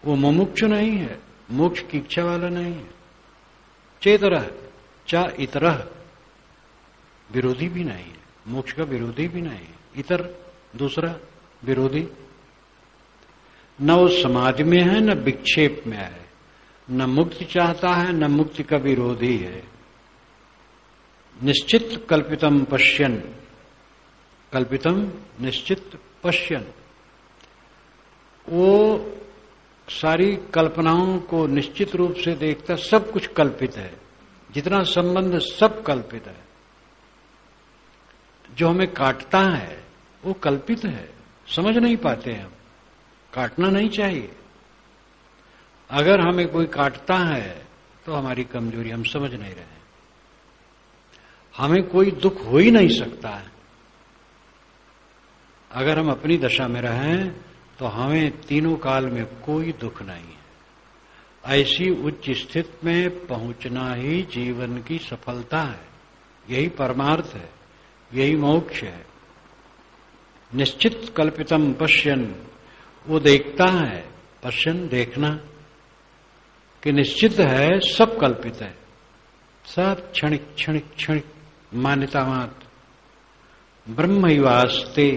वो मुमुक्षु नहीं है, मोक्ष की इच्छा वाला नहीं है। चेतरः चा इतरः, विरोधी भी नहीं है, मोक्ष का विरोधी भी नहीं है। इतर दूसरा विरोधी। न वो समाधि में है, न विक्षेप में है, न मुक्ति चाहता है, न मुक्ति का विरोधी है। निश्चित कल्पितम पश्यन, कल्पितम निश्चित पश्यन। वो सारी कल्पनाओं को निश्चित रूप से देखता, सब कुछ कल्पित है, जितना संबंध सब कल्पित है। जो हमें काटता है वो कल्पित है, समझ नहीं पाते हम। काटना नहीं चाहिए। अगर हमें कोई काटता है तो हमारी कमजोरी, हम समझ नहीं रहे। हमें कोई दुख हो ही नहीं सकता है। अगर हम अपनी दशा में रहें तो हमें तीनों काल में कोई दुख नहीं है। ऐसी उच्च स्थिति में पहुंचना ही जीवन की सफलता है, यही परमार्थ है, यही मोक्ष है। निश्चित कल्पितम पश्यन, वो देखता है, पश्यन देखना, कि निश्चित है, सब कल्पित है, सब क्षणिक क्षणिक क्षणिक मान्यता मात्र। ब्रह्मैवास्ते,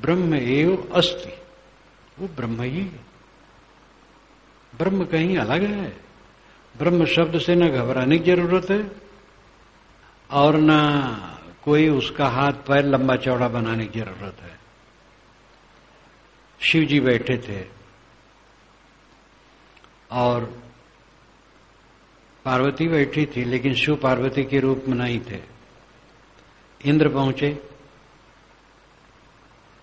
ब्रह्म एव अस्ति, वो ब्रह्म ही है। ब्रह्म कहीं अलग है। ब्रह्म शब्द से न घबराने की जरूरत है और न कोई उसका हाथ पैर लंबा चौड़ा बनाने की जरूरत है। शिव जी बैठे थे और पार्वती बैठी थी, लेकिन शिव पार्वती के रूप में नहीं थे। इंद्र पहुंचे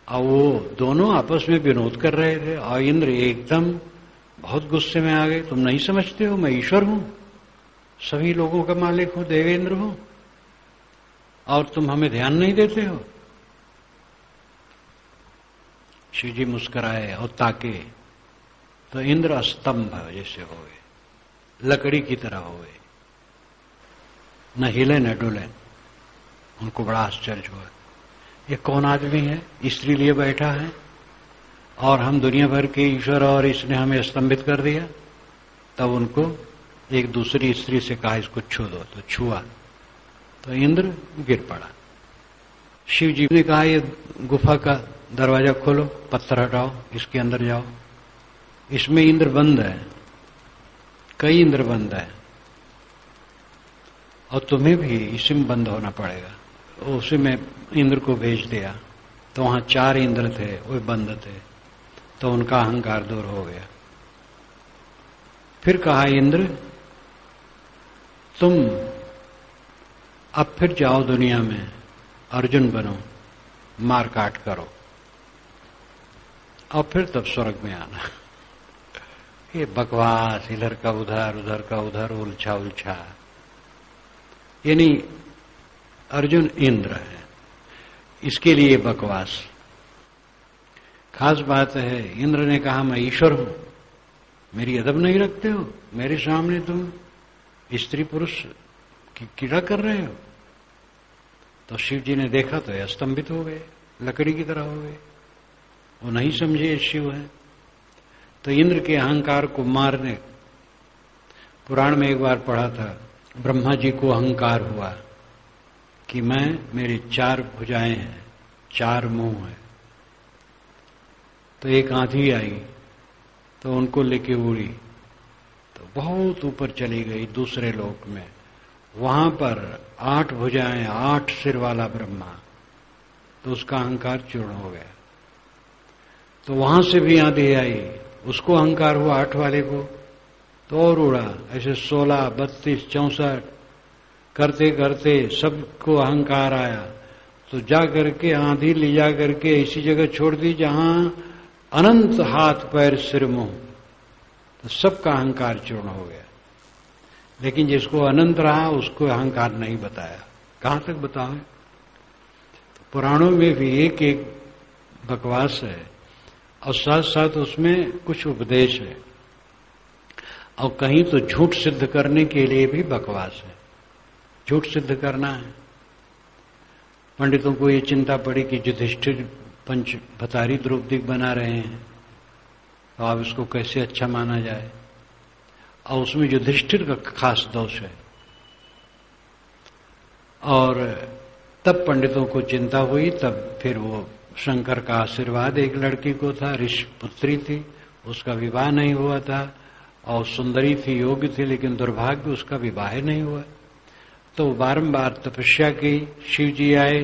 और वो दोनों आपस में विनोद कर रहे थे और इंद्र एकदम बहुत गुस्से में आ गए। तुम नहीं समझते हो मैं ईश्वर हूं, सभी लोगों का मालिक हूं, देवेंद्र हूं, और तुम हमें ध्यान नहीं देते हो। शिव जी मुस्कुराए और ताके तो इंद्र स्तंभ जैसे हो गए, लकड़ी की तरह हो गए, न हिले न डुले। उनको बड़ा आश्चर्य हुआ, ये कौन आदमी है, स्त्री लिए बैठा है और हम दुनिया भर के ईश्वर, और इसने हमें स्तंभित कर दिया। तब उनको एक दूसरी स्त्री से कहा इसको छू दो, तो छुआ तो इंद्र गिर पड़ा। शिव जी ने कहा ये गुफा का दरवाजा खोलो, पत्थर हटाओ, इसके अंदर जाओ। इसमें इंद्र बंद है, कई इंद्र बंद है और तुम्हें भी इसी में बंद होना पड़ेगा। उसी में इंद्र को भेज दिया तो वहां 4 इंद्र थे, वो बंद थे, तो उनका अहंकार दूर हो गया। फिर कहा इंद्र तुम अब फिर जाओ दुनिया में, अर्जुन बनो, मार काट करो और फिर तब स्वर्ग में आना। ये बकवास, इधर का उधर, उधर का उधर, उलझा उलझा। यानी अर्जुन इंद्र है, इसके लिए बकवास। खास बात है, इंद्र ने कहा मैं ईश्वर हूं, मेरी अदब नहीं रखते हो, मेरे सामने तुम स्त्री पुरुष की कीड़ा कर रहे हो। तो शिव जी ने देखा तो ये स्तंभित हो गए, लकड़ी की तरह हो गए, वो नहीं समझे ये शिव है। तो इंद्र के अहंकार को मारने, पुराण में एक बार पढ़ा था, ब्रह्मा जी को अहंकार हुआ कि मेरी 4 भुजाएं हैं, 4 मुंह हैं। तो एक आंधी आई तो उनको लेके उड़ी तो बहुत ऊपर चली गई दूसरे लोक में। वहां पर 8 भुजाएं, 8 सिर वाला ब्रह्मा, तो उसका अहंकार चूर्ण हो गया। तो वहां से भी आंधी आई, उसको अहंकार हुआ 8 वाले को, तो और उड़ा। ऐसे 16, 32, 64 करते करते सबको अहंकार आया। तो जा करके आंधी ले जा करके ऐसी जगह छोड़ दी जहां अनंत हाथ पैर सिर मुंह, तो सबका अहंकार चूर्ण हो गया। लेकिन जिसको अनंत रहा उसको अहंकार नहीं बताया। कहां तक बताओ? तो पुराणों में भी एक एक बकवास है और साथ साथ उसमें कुछ उपदेश है, और कहीं तो झूठ सिद्ध करने के लिए भी बकवास है। झूठ सिद्ध करना है। पंडितों को ये चिंता पड़ी कि युधिष्ठिर पंच भतारी द्रौपदी बना रहे हैं, तो अब इसको कैसे अच्छा माना जाए, और उसमें युधिष्ठिर का खास दोष है। और तब पंडितों को चिंता हुई, तब फिर वो शंकर का आशीर्वाद एक लड़की को था, ऋषि पुत्री थी, उसका विवाह नहीं हुआ था, और सुंदरी थी, योग्य थी, लेकिन दुर्भाग्य उसका विवाह नहीं हुआ। तो बारंबार तपस्या की, शिव जी आए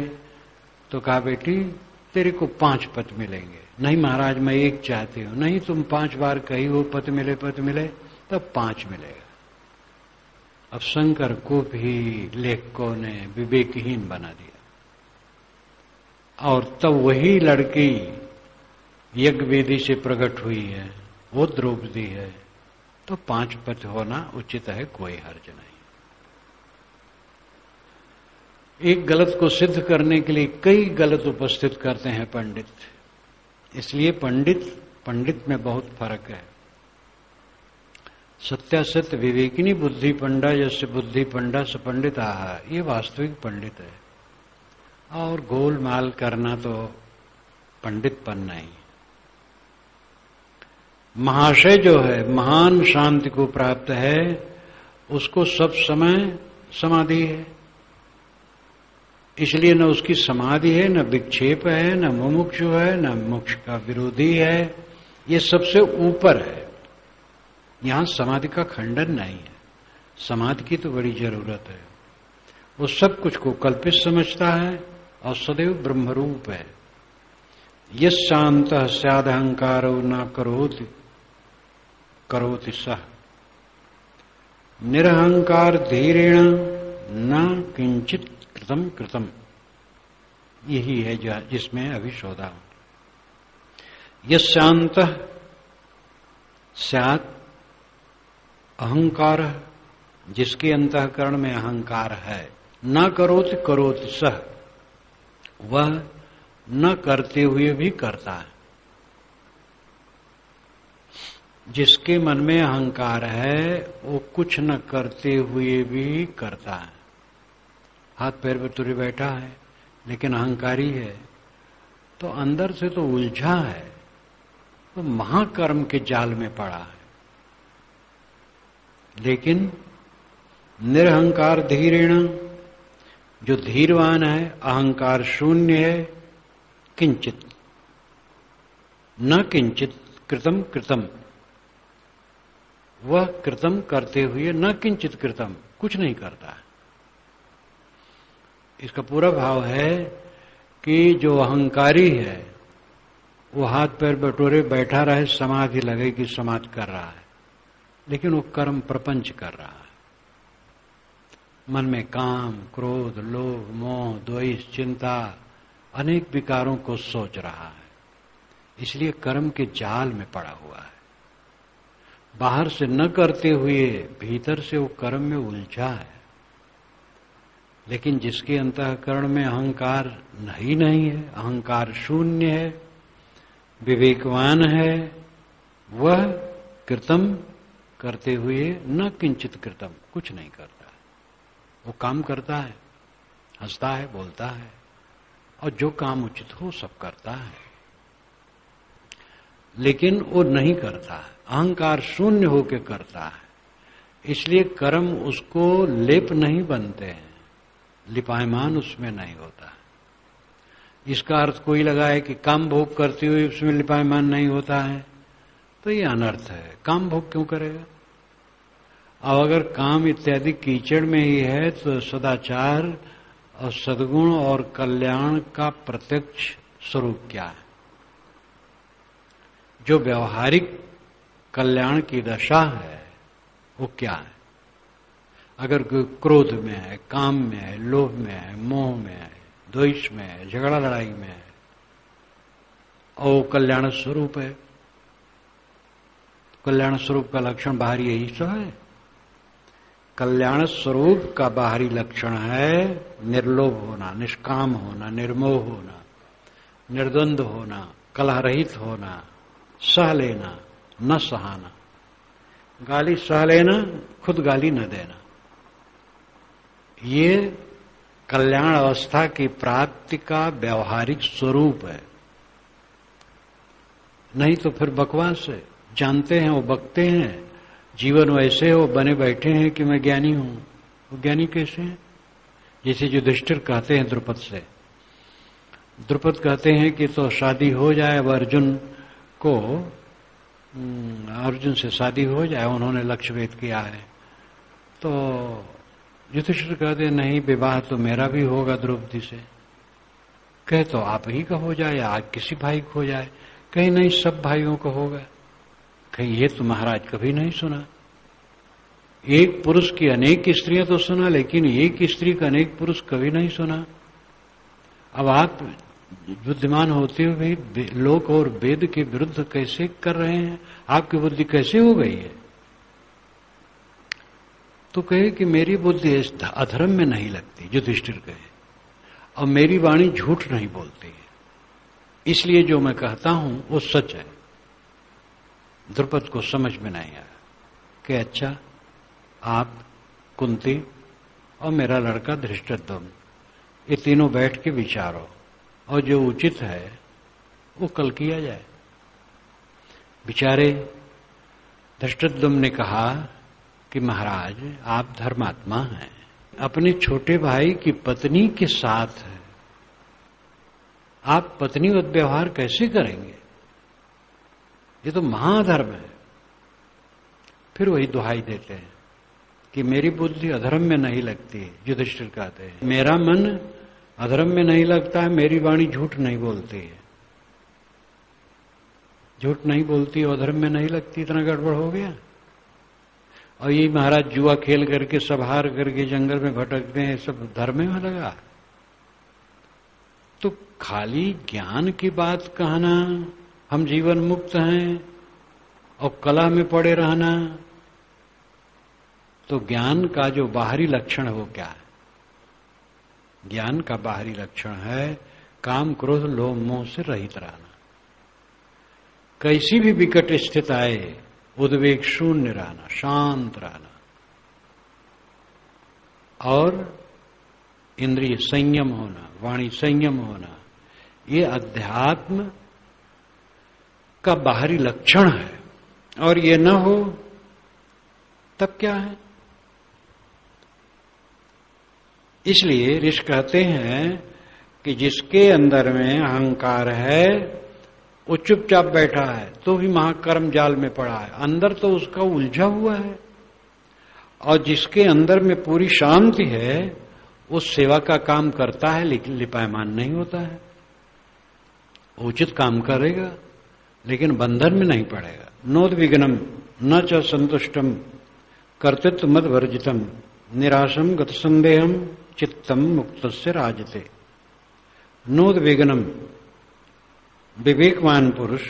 तो कहा बेटी तेरे को 5 पति मिलेंगे। नहीं महाराज मैं 1 चाहती हूं। नहीं तुम 5 बार कही हो पति मिले पति मिले, तब 5 मिलेगा। अब शंकर को भी लेखकों ने विवेकहीन बना दिया, और तब वही लड़की यज्ञ वेदी से प्रकट हुई है, वो द्रौपदी है। तो 5 पति होना उचित है, कोई हर्ज नहीं। एक गलत को सिद्ध करने के लिए कई गलत उपस्थित करते हैं पंडित। इसलिए पंडित में बहुत फर्क है। सत्यासत्य विवेकिनी बुद्धि पंडा जैसे बुद्धि पंडा स पंडित आहा, ये वास्तविक पंडित है। और गोलमाल करना तो पंडितपन नहीं। महाशय जो है, महान शांति को प्राप्त है, उसको सब समय समाधि है। इसलिए न उसकी समाधि है, न विक्षेप है, न मुमुक्षु है, न मोक्ष का विरोधी है। ये सबसे ऊपर है। यहां समाधि का खंडन नहीं है। समाधि की तो बड़ी जरूरत है। वो सब कुछ को कल्पित समझता है और सदैव ब्रह्मरूप है। यस शांत स्यादहंकारो न करोति सह निरहंकार धीरेण न किंचित कृतम। यही है जिसमें अभी शोधा। यस शांत स्यात् अहंकार, जिसके अंतःकरण में अहंकार है, न करोति सह, वह न करते हुए भी करता है। जिसके मन में अहंकार है वो कुछ न करते हुए भी करता है। हाथ पैर पर तुरे बैठा है लेकिन अहंकारी है, तो अंदर से तो उलझा है, तो महाकर्म के जाल में पड़ा है। लेकिन निरहंकार धीरेण, जो धीरवान है, अहंकार शून्य है, किंचित न किंचित कृतम, वह कृतम करते हुए न किंचित कृतम, कुछ नहीं करता है। इसका पूरा भाव है कि जो अहंकारी है वो हाथ पैर बटोरे बैठा रहे, समाधि लगेगी, समाधि कर रहा है, लेकिन वो कर्म प्रपंच कर रहा है। मन में काम, क्रोध, लोभ, मोह, द्वेष, चिंता, अनेक विकारों को सोच रहा है। इसलिए कर्म के जाल में पड़ा हुआ है। बाहर से न करते हुए भीतर से वो कर्म में उलझा है। लेकिन जिसके अंतःकरण में अहंकार नहीं है, अहंकार शून्य है, विवेकवान है, वह कृतम करते हुए न किंचित कृतम, कुछ नहीं करता। वो काम करता है, हंसता है, बोलता है, और जो काम उचित हो सब करता है, लेकिन वो नहीं करता है। अहंकार शून्य होकर करता है। इसलिए कर्म उसको लेप नहीं बनते हैं, लिपायमान उसमें नहीं होता। इसका अर्थ कोई लगाए कि काम भोग करते हुए उसमें लिपायमान नहीं होता है, तो ये अनर्थ है। काम भोग क्यों करेगा? अब अगर काम इत्यादि कीचड़ में ही है तो सदाचार और सद्गुण और कल्याण का प्रत्यक्ष स्वरूप क्या है? जो व्यवहारिक कल्याण की दशा है वो क्या है? अगर कोई क्रोध में है, काम में है, लोभ में है, मोह में है, द्वेष में है, झगड़ा लड़ाई में है, और वो कल्याण स्वरूप है, कल्याण स्वरूप का लक्षण बाहरी यही तो है। कल्याण स्वरूप का बाहरी लक्षण है निर्लोभ होना, निष्काम होना, निर्मोह होना, निर्द्वंद होना, कलह रहित होना, सह लेना, न सहाना। गाली सह लेना, खुद गाली न देना। ये कल्याण अवस्था की प्राप्ति का व्यवहारिक स्वरूप है। नहीं तो फिर बकवास है। जानते हैं वो बकते हैं, जीवन वैसे हो बने बैठे हैं कि मैं ज्ञानी हूं। वो ज्ञानी कैसे हैं? जैसे युधिष्ठिर कहते हैं द्रुपद से, द्रुपद कहते हैं कि तो शादी हो जाए, अब अर्जुन से शादी हो जाए, उन्होंने लक्ष्य भेद किया है। तो युधिष्ठिर कहते हैं नहीं, विवाह तो मेरा भी होगा द्रौपदी से। कहे तो आप ही का हो जाए या आज किसी भाई को हो जाए। कहीं नहीं, सब भाइयों को होगा। कहीं ये तो महाराज कभी नहीं सुना। एक पुरुष की अनेक स्त्रियां तो सुना, लेकिन एक स्त्री का अनेक पुरुष कभी नहीं सुना। अब आप बुद्धिमान होते हुए भी लोक और वेद के विरुद्ध कैसे कर रहे हैं? आपकी बुद्धि कैसे हो गई है? तो कहे कि मेरी बुद्धि इस अधर्म में नहीं लगती, युधिष्ठिर कहे। और मेरी वाणी झूठ नहीं बोलती है, इसलिए जो मैं कहता हूं वो सच है। द्रुपद को समझ में नहीं आया कि अच्छा, आप, कुंती और मेरा लड़का धृष्टद्युम्न, ये तीनों बैठ के विचारो और जो उचित है वो कल किया जाए। बेचारे धृष्टद्युम्न ने कहा कि महाराज, आप धर्मात्मा हैं, अपने छोटे भाई की पत्नी के साथ है, आप पत्नीवत व्यवहार कैसे करेंगे? ये तो महाधर्म है। फिर वही दुहाई देते हैं कि मेरी बुद्धि अधर्म में नहीं लगती। युधिष्ठिर कहते हैं, मेरा मन अधर्म में नहीं लगता है, मेरी वाणी झूठ नहीं बोलती है। झूठ नहीं बोलती और अधर्म में नहीं लगती, इतना गड़बड़ हो गया। और ये महाराज जुआ खेल करके, सब हार करके जंगल में भटकते हैं, सब धर्म में लगा। तो खाली ज्ञान की बात कहना, हम जीवन मुक्त हैं, और कला में पड़े रहना, तो ज्ञान का जो बाहरी लक्षण है वो क्या है? ज्ञान का बाहरी लक्षण है काम, क्रोध, लोभ, मोह से रहित रहना। कैसी भी विकट स्थिति आए उद्वेग शून्य रहना, शांत रहना, और इंद्रिय संयम होना, वाणी संयम होना, ये अध्यात्म का बाहरी लक्षण है। और ये न हो तब क्या है? इसलिए ऋषि कहते हैं कि जिसके अंदर में अहंकार है वो चुपचाप बैठा है तो भी महाकर्म जाल में पड़ा है, अंदर तो उसका उलझा हुआ है। और जिसके अंदर में पूरी शांति है वो सेवा का काम करता है, लेकिन लिपायमान नहीं होता है। उचित काम करेगा लेकिन बंधन में नहीं पड़ेगा। नोद्विग्नम न च संतुष्टम कर्तृत्व मद वर्जितम निराशम गत संदेहम चित्तम मुक्तस्य राजते। नोद्विग्नम, विवेकवान पुरुष,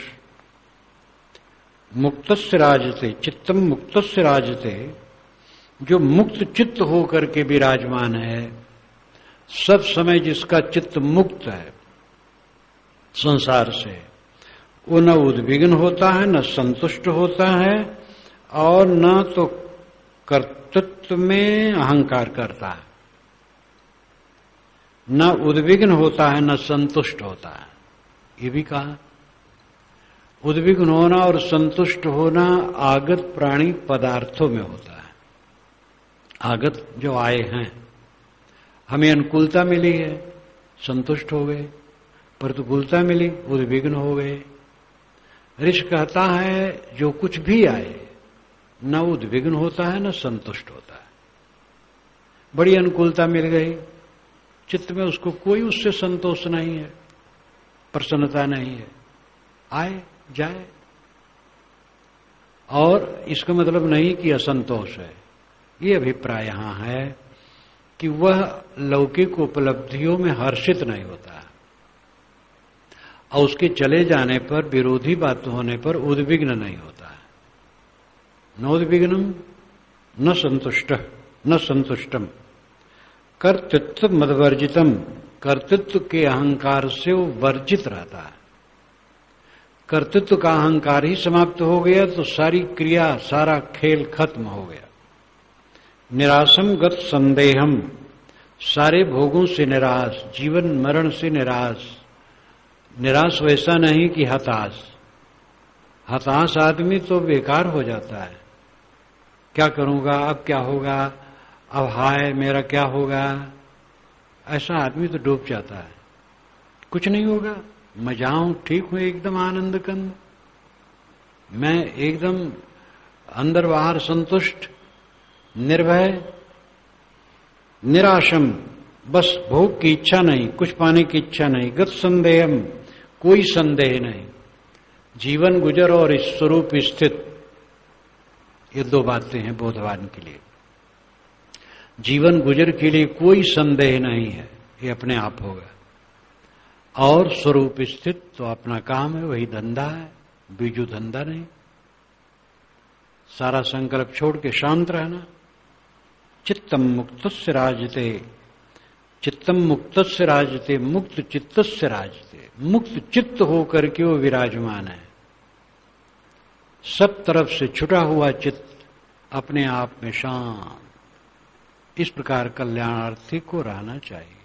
मुक्तस्य राजते, चित्तम मुक्तस्य राजते, जो मुक्त चित्त होकर के विराजमान है, सब समय जिसका चित्त मुक्त है संसार से, वो न उद्विग्न होता है, न संतुष्ट होता है, और न तो कर्तृत्व में अहंकार करता है। न उद्विग्न होता है, न संतुष्ट होता है। ये भी कहा, उद्विग्न होना और संतुष्ट होना आगत प्राणी पदार्थों में होता है। आगत जो आए हैं, हमें अनुकूलता मिली है, संतुष्ट हो गए, प्रतिकूलता मिली, उद्विग्न हो गए। ऋषि कहता है जो कुछ भी आए न उद्विग्न होता है न संतुष्ट होता है। बड़ी अनुकूलता मिल गई, चित्त में उसको कोई उससे संतोष नहीं है, प्रसन्नता नहीं है, आए जाए। और इसका मतलब नहीं कि असंतोष है। ये अभिप्राय यहां है कि वह लौकिक उपलब्धियों में हर्षित नहीं होता है, और उसके चले जाने पर, विरोधी बात होने पर उद्विग्न नहीं होता है। नोद्विग्नम न संतुष्ट न संतुष्टम कर्तृत्व मदवर्जितम, कर्तृत्व के अहंकार से वो वर्जित रहता है। कर्तृत्व का अहंकार ही समाप्त हो गया तो सारी क्रिया, सारा खेल खत्म हो गया। निराशम गत संदेहम, सारे भोगों से निराश, जीवन मरण से निराश। निराश वैसा नहीं कि हताश। हताश आदमी तो बेकार हो जाता है, क्या करूंगा, अब क्या होगा, अब हाय मेरा क्या होगा, ऐसा आदमी तो डूब जाता है। कुछ नहीं होगा, मैं जाऊं ठीक हूं, एकदम आनंद कंद, मैं एकदम अंदर बाहर संतुष्ट, निर्भय, निराशम, बस भोग की इच्छा नहीं, कुछ पाने की इच्छा नहीं। गत संदेहम, कोई संदेह नहीं। जीवन गुजर और इस स्वरूप स्थित, ये दो बातें हैं बोधवान के लिए। जीवन गुजर के लिए कोई संदेह नहीं है, ये अपने आप होगा। और स्वरूप स्थित तो अपना काम है, वही धंधा है, बीजू धंधा नहीं। सारा संकल्प छोड़ के शांत रहना। चित्तम मुक्तस्य राजते, चित्तम मुक्त से राजते, मुक्त चित्त से राजते, मुक्त चित्त होकर के वो विराजमान है। सब तरफ से छुटा हुआ चित्त अपने आप में शांत, इस प्रकार कल्याणार्थी को रहना चाहिए।